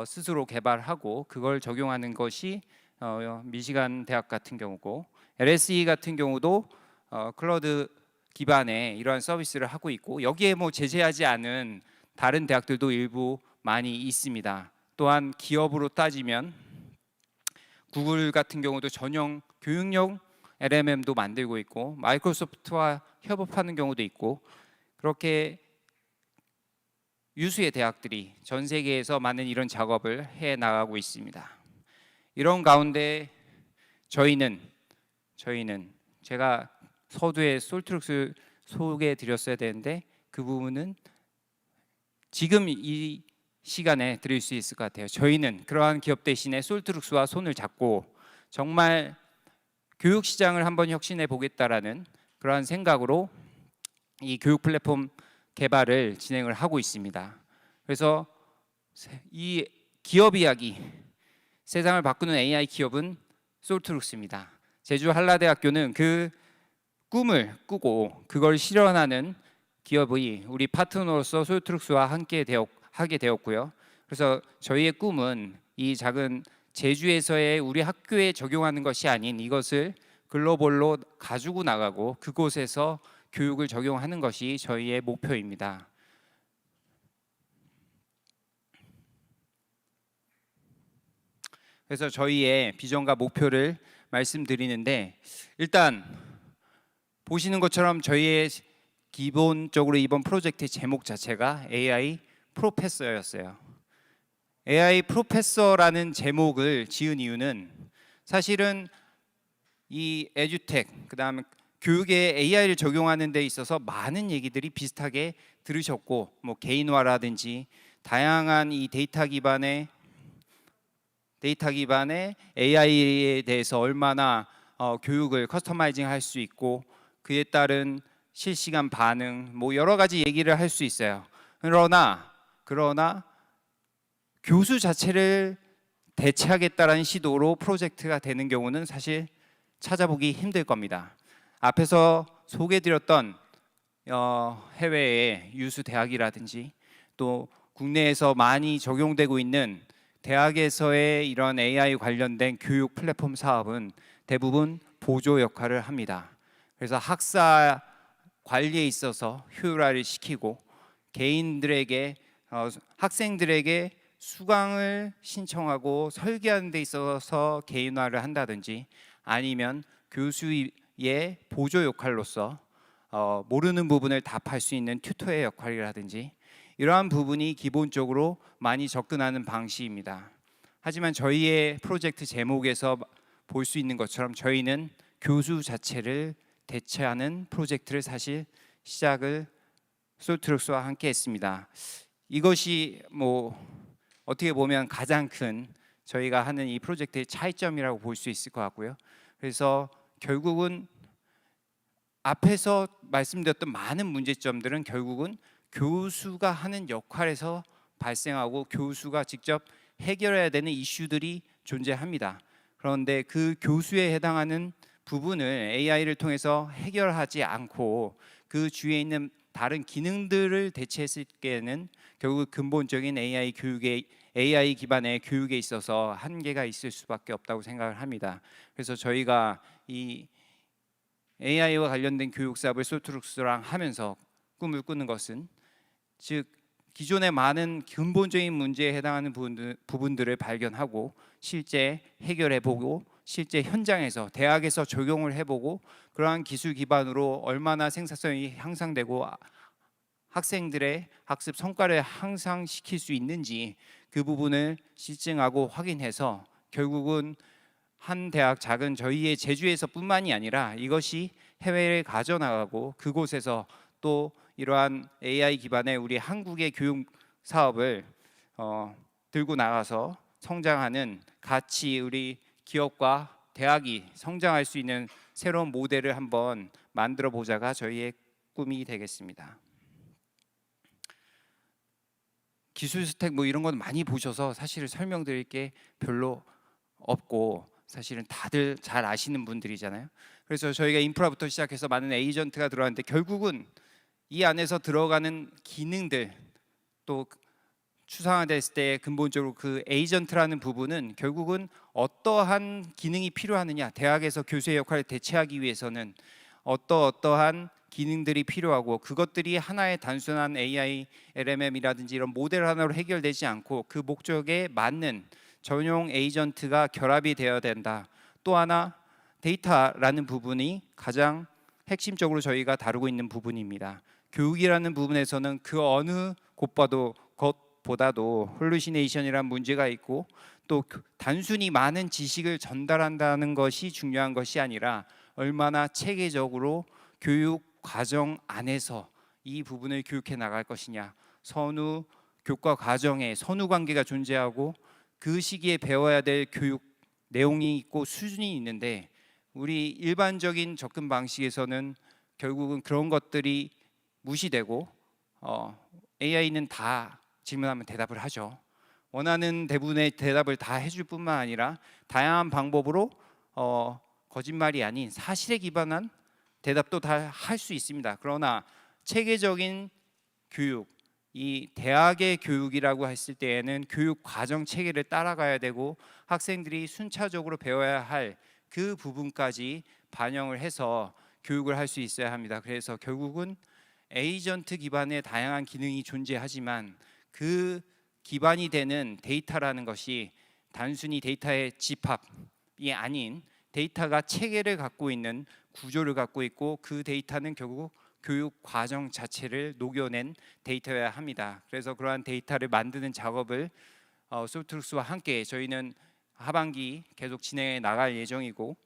스스로 개발하고 그걸 적용하는 것이 미시간 대학 같은 경우고, LSE 같은 경우도 클로드 기반의 이러한 서비스를 하고 있고, 여기에 제재하지 않은 다른 대학들도 일부 많이 있습니다. 또한 기업으로 따지면 구글 같은 경우도 전용 교육용 LMM도 만들고 있고 마이크로소프트와 협업하는 경우도 있고, 그렇게 유수의 대학들이 전 세계에서 많은 이런 작업을 해 나가고 있습니다. 이런 가운데 저희는 제가 서두에 솔트룩스 소개해 드렸어야 되는데 그 부분은 지금 이 시간에 드릴 수 있을 것 같아요. 저희는 그러한 기업 대신에 솔트룩스와 손을 잡고 정말 교육 시장을 한번 혁신해 보겠다라는 그러한 생각으로 이 교육 플랫폼 개발을 진행을 하고 있습니다. 그래서 이 기업 이야기, 세상을 바꾸는 AI 기업은 솔트룩스입니다. 제주 한라대학교는 그 꿈을 꾸고 그걸 실현하는 기업이 우리 파트너로서 솔트룩스와 함께 하게 되었고요. 그래서 저희의 꿈은 이 작은 제주에서의 우리 학교에 적용하는 것이 아닌 이것을 글로벌로 가지고 나가고 그곳에서 교육을 적용하는 것이 저희의 목표입니다. 그래서 저희의 비전과 목표를 말씀드리는데, 일단 보시는 것처럼 저희의 기본적으로 이번 프로젝트의 제목 자체가 AI 프로페서였어요. AI 프로페서라는 제목을 지은 이유는 사실은 이 에듀텍, 그다음에 교육에 AI를 적용하는 데 있어서 많은 얘기들이 비슷하게 들으셨고, 뭐 개인화라든지 다양한 이 데이터 기반의 AI에 대해서 얼마나 교육을 커스터마이징 할 수 있고 그에 따른 실시간 반응, 뭐 여러 가지 얘기를 할 수 있어요. 그러나 교수 자체를 대체하겠다라는 시도로 프로젝트가 되는 경우는 사실 찾아보기 힘들 겁니다. 앞에서 소개드렸던 해외의 유수 대학이라든지 또 국내에서 많이 적용되고 있는 대학에서의 이런 AI 관련된 교육 플랫폼 사업은 대부분 보조 역할을 합니다. 그래서 학사 관리에 있어서 효율화를 시키고 개인들에게 학생들에게 수강을 신청하고 설계하는 데 있어서 개인화를 한다든지 아니면 교수의 보조 역할로서 모르는 부분을 답할 수 있는 튜터의 역할이라든지 이러한 부분이 기본적으로 많이 접근하는 방식입니다. 하지만 저희의 프로젝트 제목에서 볼 수 있는 것처럼 저희는 교수 자체를 대체하는 프로젝트를 사실 시작을 솔트룩스와 함께 했습니다. 이것이 뭐 어떻게 보면 가장 큰 저희가 하는 이 프로젝트의 차이점이라고 볼 수 있을 것 같고요. 그래서 결국은 앞에서 말씀드렸던 많은 문제점들은 결국은 교수가 하는 역할에서 발생하고 교수가 직접 해결해야 되는 이슈들이 존재합니다. 그런데 그 교수에 해당하는 부분을 AI를 통해서 해결하지 않고 그 주위에 있는 다른 기능들을 대체했을 때는 결국 근본적인 AI 기반의 교육에 있어서 한계가 있을 수밖에 없다고 생각을 합니다. 그래서 저희가 이 AI와 관련된 교육 사업을 솔트룩스랑 하면서 꿈을 꾸는 것은 즉 기존의 많은 근본적인 문제에 해당하는 부분들을 발견하고 실제 해결해보고 실제 현장에서 대학에서 적용을 해보고 그러한 기술 기반으로 얼마나 생산성이 향상되고 학생들의 학습 성과를 향상시킬 수 있는지 그 부분을 실증하고 확인해서 결국은 한 대학 작은 저희의 제주에서뿐만이 아니라 이것이 해외에 가져나가고 그곳에서 또 이러한 AI 기반의 우리 한국의 교육 사업을 들고 나가서 성장하는 같이 우리 기업과 대학이 성장할 수 있는 새로운 모델을 한번 만들어 보자가 저희의 꿈이 되겠습니다. 기술 스택 뭐 이런 건 많이 보셔서 사실 설명드릴 게 별로 없고 사실은 다들 잘 아시는 분들이잖아요. 그래서 저희가 인프라부터 시작해서 많은 에이전트가 들어왔는데 결국은 이 안에서 들어가는 기능들 또 추상화됐을 때 근본적으로 그 에이전트라는 부분은 결국은 어떠한 기능이 필요하느냐, 대학에서 교수의 역할을 대체하기 위해서는 어떠한 기능들이 필요하고 그것들이 하나의 단순한 AI, LMM이라든지 이런 모델 하나로 해결되지 않고 그 목적에 맞는 전용 에이전트가 결합이 되어야 된다. 또 하나 데이터라는 부분이 가장 핵심적으로 저희가 다루고 있는 부분입니다. 교육이라는 부분에서는 그 어느 것보다도 홀루시네이션이라는 문제가 있고 또 단순히 많은 지식을 전달한다는 것이 중요한 것이 아니라 얼마나 체계적으로 교육 과정 안에서 이 부분을 교육해 나갈 것이냐, 선후, 교과 과정에 선후 관계가 존재하고 그 시기에 배워야 될 교육 내용이 있고 수준이 있는데 우리 일반적인 접근 방식에서는 결국은 그런 것들이 무시되고 AI는 다 질문하면 대답을 하죠. 원하는 대부분의 대답을 다 해줄 뿐만 아니라 다양한 방법으로 거짓말이 아닌 사실에 기반한 대답도 다 할 수 있습니다. 그러나 체계적인 교육, 이 대학의 교육이라고 했을 때에는 교육 과정 체계를 따라가야 되고 학생들이 순차적으로 배워야 할 그 부분까지 반영을 해서 교육을 할 수 있어야 합니다. 그래서 결국은 에이전트 기반의 다양한 기능이 존재하지만 그 기반이 되는 데이터라는 것이 단순히 데이터의 집합이 아닌 데이터가 체계를 갖고 있는 구조를 갖고 있고 그 데이터는 결국 교육 과정 자체를 녹여낸 데이터여야 합니다. 그래서 그러한 데이터를 만드는 작업을 솔트룩스와 함께 저희는 하반기 계속 진행해 나갈 예정이고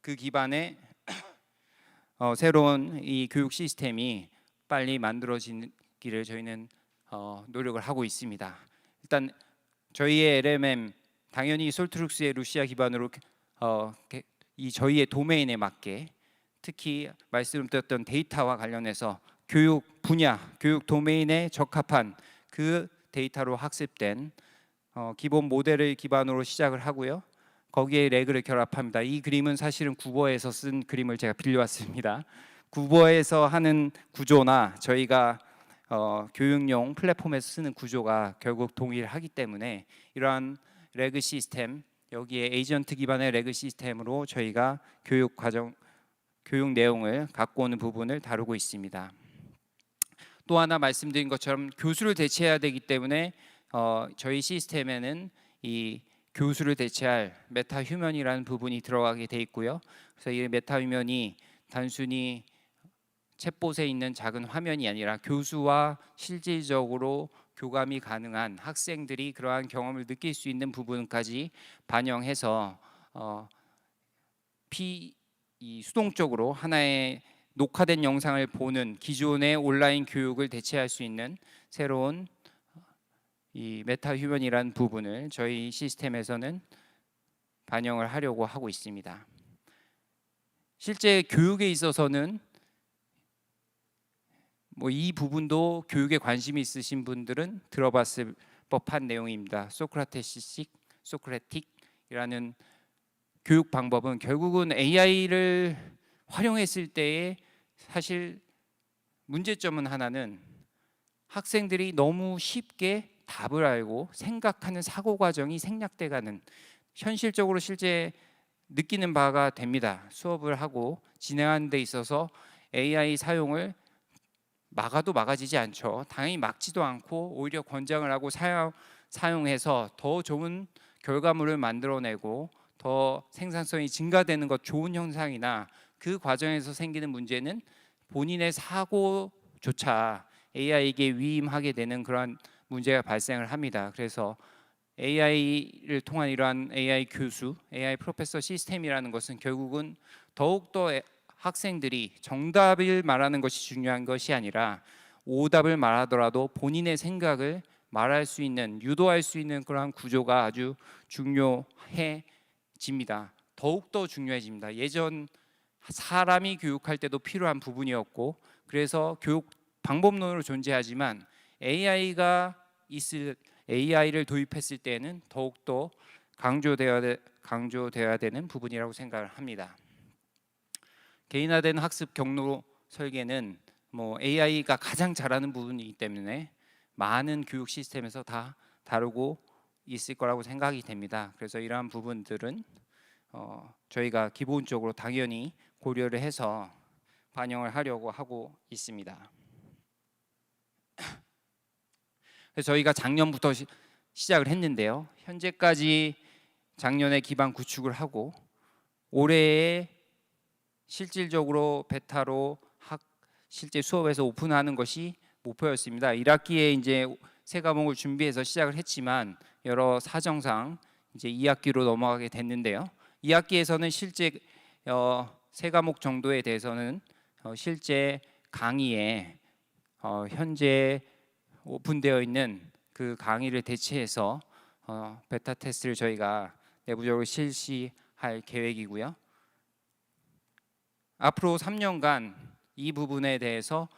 그 기반에 새로운 이 교육 시스템이 빨리 만들어지기를 저희는 노력을 하고 있습니다. 일단 저희의 LMM 당연히 솔트룩스의 루시아 기반으로 이 저희의 도메인에 맞게 특히 말씀드렸던 데이터와 관련해서 교육 분야, 교육 도메인에 적합한 그 데이터로 학습된 기본 모델을 기반으로 시작을 하고요. 거기에 레그를 결합합니다. 이 그림은 사실은 구버에서 쓴 그림을 제가 빌려왔습니다. 구버에서 하는 구조나 저희가 교육용 플랫폼에서 쓰는 구조가 결국 동일하기 때문에 이러한 레그 시스템, 여기에 에이전트 기반의 레그 시스템으로 저희가 교육 내용을 갖고 오는 부분을 다루고 있습니다. 또 하나 말씀드린 것처럼 교수를 대체해야 되기 때문에 저희 시스템에는 이 교수를 대체할 메타 휴먼이라는 부분이 들어가게 돼 있고요. 그래서 이 메타 휴먼이 단순히 챗봇에 있는 작은 화면이 아니라 교수와 실질적으로 교감이 가능한 학생들이 그러한 경험을 느낄 수 있는 부분까지 반영해서 이 수동적으로 하나의 녹화된 영상을 보는 기존의 온라인 교육을 대체할 수 있는 새로운 이 메타 휴먼이라는 부분을 저희 시스템에서는 반영을 하려고 하고 있습니다. 실제 교육에 있어서는 이 부분도 교육에 관심이 있으신 분들은 들어봤을 법한 내용입니다. 소크라틱이라는 교육 방법은 결국은 AI를 활용했을 때의 사실 문제점은 하나는 학생들이 너무 쉽게 답을 알고 생각하는 사고 과정이 생략돼가는 현실적으로 실제 느끼는 바가 됩니다. 수업을 하고 진행하는 데 있어서 AI 사용을 막아도 막아지지 않죠. 당연히 막지도 않고 오히려 권장을 하고 사용해서 더 좋은 결과물을 만들어내고 더 생산성이 증가되는 것 좋은 현상이나 그 과정에서 생기는 문제는 본인의 사고조차 AI에게 위임하게 되는 그런 문제가 발생을 합니다. 그래서 AI를 통한 이러한 AI 교수, AI 프로페서 시스템이라는 것은 결국은 더욱더 학생들이 정답을 말하는 것이 중요한 것이 아니라 오답을 말하더라도 본인의 생각을 말할 수 있는, 유도할 수 있는 그러한 구조가 아주 중요해집니다. 더욱더 중요해집니다. 예전 사람이 교육할 때도 필요한 부분이었고 그래서 교육 방법론으로 존재하지만 AI를 도입했을 때는 더욱더 강조되어야 되는 부분이라고 생각을 합니다. 개인화된 학습 경로 설계는 AI가 가장 잘하는 부분이기 때문에 많은 교육 시스템에서 다 다루고 있을 거라고 생각이 됩니다. 그래서 이러한 부분들은 저희가 기본적으로 당연히 고려를 해서 반영을 하려고 하고 있습니다. 그래서 저희가 작년부터 시작을 했는데요. 현재까지 작년에 기반 구축을 하고 올해에 실질적으로 베타로 실제 수업에서 오픈하는 것이 목표였습니다. 1학기에 이제 세 과목을 준비해서 시작을 했지만 여러 사정상 이제 2학기로 넘어가게 됐는데요. 2학기에서는 실제 세 과목 정도에 대해서는 실제 강의에 현재 오픈되어 있는 그 강의를 대체해서 베타 테스트를 저희가 내부적으로 실시할 계획이고요. 앞으로 3년간 이 부분에 대해서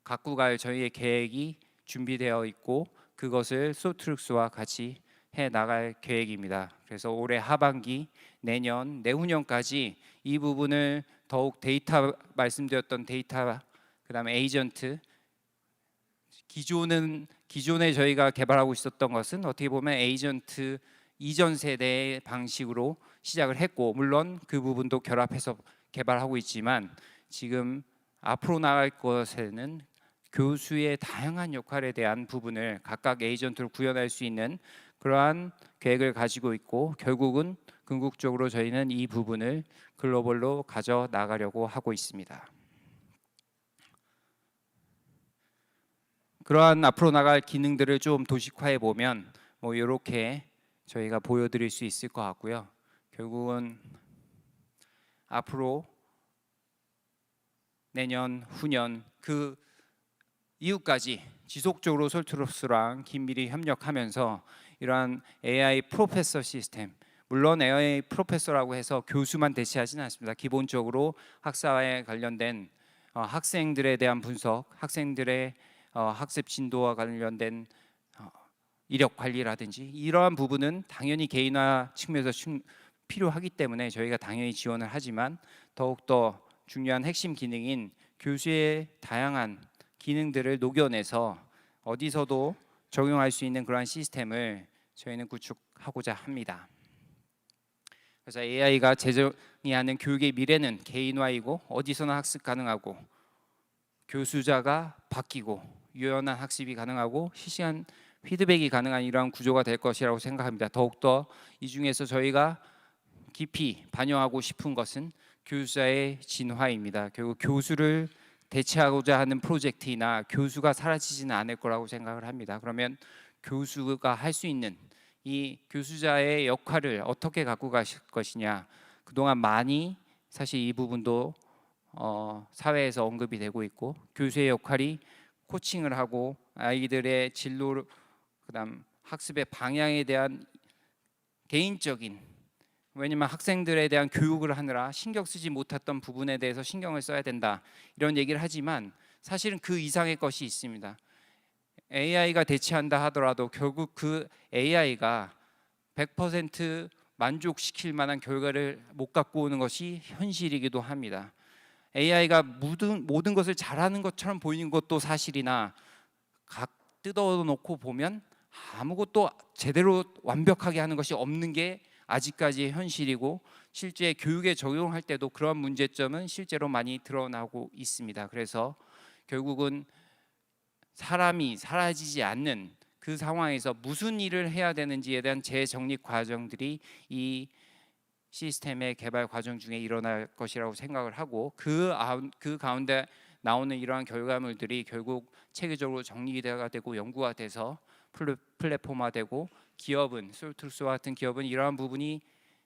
갖고 갈 저희의 계획이 준비되어 있고 그것을 솔트룩스와 같이 해 나갈 계획입니다. 그래서 올해 하반기, 내년, 내후년까지 이 부분을 더욱 데이터 말씀드렸던 데이터, 그다음에 에이전트, 기존에 저희가 개발하고 있었던 것은 어떻게 보면 에이전트 이전 세대의 방식으로 시작을 했고, 물론 그 부분도 결합해서 개발하고 있지만 지금 앞으로 나갈 것에는 교수의 다양한 역할에 대한 부분을 각각 에이전트로 구현할 수 있는 그러한 계획을 가지고 있고, 결국은 궁극적으로 저희는 이 부분을 글로벌로 가져 나가려고 하고 있습니다. 그러한 앞으로 나갈 기능들을 좀 도식화해 보면 뭐 이렇게 저희가 보여드릴 수 있을 것 같고요. 결국은 앞으로 내년, 후년 그 이후까지 지속적으로 솔트룩스랑 긴밀히 협력하면서 이러한 AI 프로페서 시스템, 물론 AI 프로페서라고 해서 교수만 대체하지는 않습니다. 기본적으로 학사에 관련된 학생들에 대한 분석, 학생들의 학습 진도와 관련된 이력 관리라든지 이러한 부분은 당연히 개인화 측면에서 필요하기 때문에 저희가 당연히 지원을 하지만, 더욱더 중요한 핵심 기능인 교수의 다양한 기능들을 녹여내서 어디서도 적용할 수 있는 그러한 시스템을 저희는 구축하고자 합니다. 그래서 AI가 제정이 하는 교육의 미래는 개인화이고 어디서나 학습 가능하고 교수자가 바뀌고 유연한 학습이 가능하고 실시간 피드백이 가능한 이러한 구조가 될 것이라고 생각합니다. 더욱더 이 중에서 저희가 깊이 반영하고 싶은 것은 교수자의 진화입니다. 결국 교수를 대체하고자 하는 프로젝트이나 교수가 사라지지는 않을 거라고 생각을 합니다. 그러면 교수가 할 수 있는 이 교수자의 역할을 어떻게 갖고 가실 것이냐, 그동안 많이 사실 이 부분도 사회에서 언급이 되고 있고, 교수의 역할이 코칭을 하고 아이들의 진로, 그다음 학습의 방향에 대한 개인적인, 왜냐면 학생들에 대한 교육을 하느라 신경 쓰지 못했던 부분에 대해서 신경을 써야 된다 이런 얘기를 하지만 사실은 그 이상의 것이 있습니다. AI가 대체한다 하더라도 결국 그 AI가 100% 만족시킬 만한 결과를 못 갖고 오는 것이 현실이기도 합니다. AI가 모든 것을 잘하는 것처럼 보이는 것도 사실이나 뜯어놓고 보면 아무것도 제대로 완벽하게 하는 것이 없는 게 아직까지의 현실이고, 실제 교육에 적용할 때도 그런 문제점은 실제로 많이 드러나고 있습니다. 그래서 결국은 사람이 사라지지 않는 그 상황에서 무슨 일을 해야 되는지에 대한 재정립 과정들이 이 시스템의 개발 과정 중에 일어날 것이라고 생각을 하고, 그 가운데 나오는 이러한 결과물들이 결국 체계적으로 정리가 되고 연구가 돼서 플랫폼화되고, 기업은 솔트룩스와 같은 기업은 이러한 부분이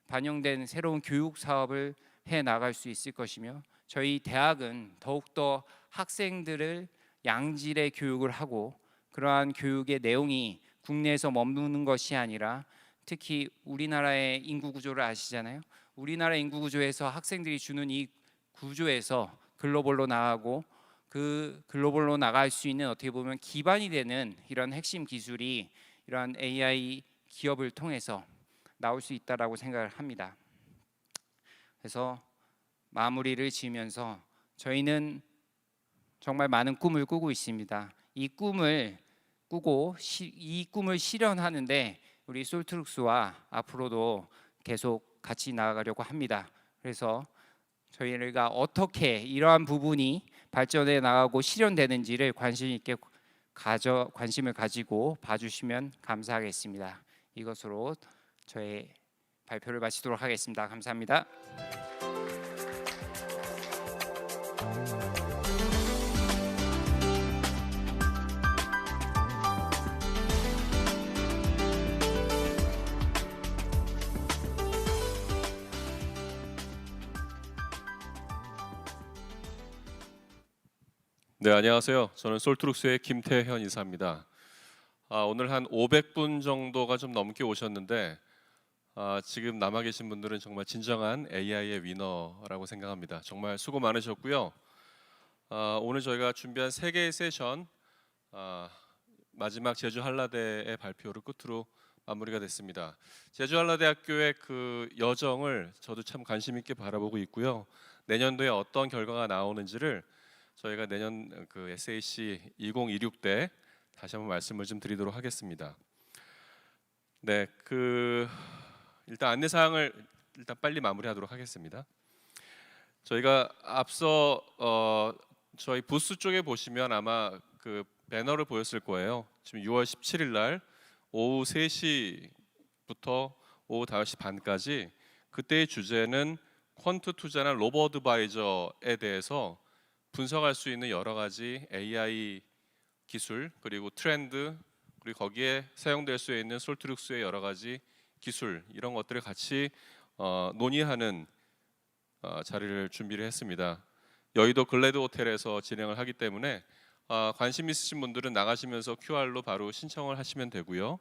반영된 새로운 교육 사업을 해 나갈 수 있을 것이며, 저희 대학은 더욱더 학생들을 양질의 교육을 하고, 그러한 교육의 내용이 국내에서 머무는 것이 아니라, 특히 우리나라의 인구 구조를 아시잖아요. 우리나라 인구 구조에서 학생들이 주는 이 구조에서 글로벌로 나가고, 그 글로벌로 나갈 수 있는 어떻게 보면 기반이 되는 이런 핵심 기술이 이러한 AI 기업을 통해서 나올 수 있다라고 생각을 합니다. 그래서 마무리를 지으면서 저희는 정말 많은 꿈을 꾸고 있습니다. 이 꿈을 꾸고 이 꿈을 실현하는데 우리 솔트룩스와 앞으로도 계속 같이 나아가려고 합니다. 그래서 저희가 어떻게 이러한 부분이 발전해 나가고 실현되는지를 관심 있게 관심을 가지고 봐주시면 감사하겠습니다. 이것으로 저의 발표를 마치도록 하겠습니다. 감사합니다. 네, 안녕하세요. 저는 솔트룩스의 김태현 이사입니다. 오늘 한 500분 정도가 좀 넘게 오셨는데 지금 남아 계신 분들은 정말 진정한 AI의 위너라고 생각합니다. 정말 수고 많으셨고요. 오늘 저희가 준비한 3개의 세션 마지막 제주 한라대의 발표를 끝으로 마무리가 됐습니다. 제주 한라대학교의 그 여정을 저도 참 관심 있게 바라보고 있고요. 내년도에 어떤 결과가 나오는지를 저희가 내년 그 SAC 2026 때 다시 한번 말씀을 좀 드리도록 하겠습니다. 네, 일단 안내 사항을 일단 빨리 마무리하도록 하겠습니다. 저희가 앞서 저희 부스 쪽에 보시면 아마 그 배너를 보였을 거예요. 지금 6월 17일 날 오후 3시부터 오후 5시 반까지 그때의 주제는 퀀트 투자나 로보 어드바이저에 대해서 분석할 수 있는 여러 가지 AI 기술 그리고 트렌드 그리고 거기에 사용될 수 있는 솔트룩스의 여러 가지 기술 이런 것들을 같이 논의하는 자리를 준비를 했습니다. 여의도 글래드 호텔에서 진행을 하기 때문에 관심 있으신 분들은 나가시면서 QR로 바로 신청을 하시면 되고요.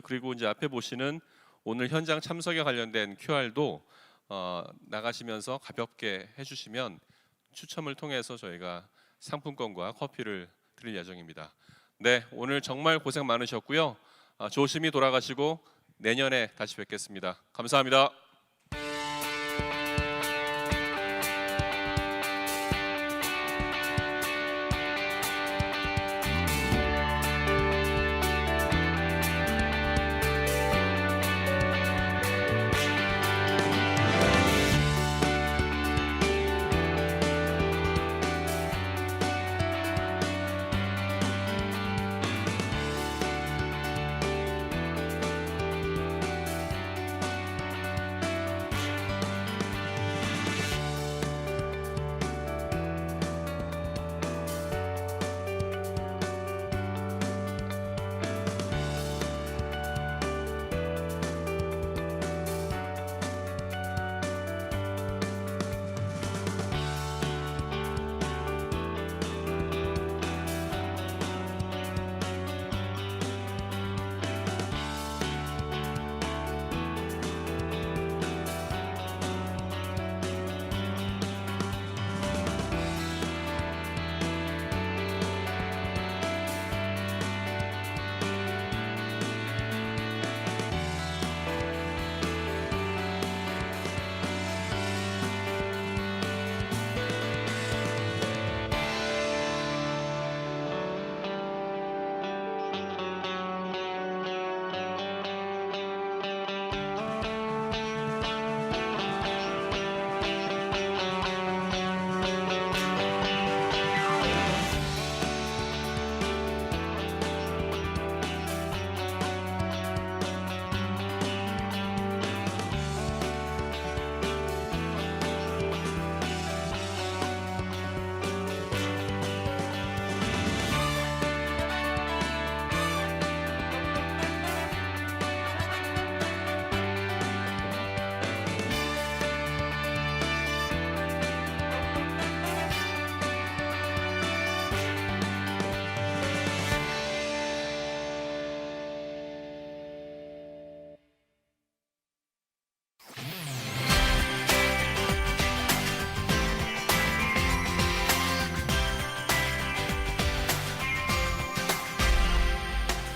그리고 이제 앞에 보시는 오늘 현장 참석에 관련된 QR도 나가시면서 가볍게 해주시면 추첨을 통해서 저희가 상품권과 커피를 드릴 예정입니다. 네, 오늘 정말 고생 많으셨고요. 조심히 돌아가시고 내년에 다시 뵙겠습니다. 감사합니다.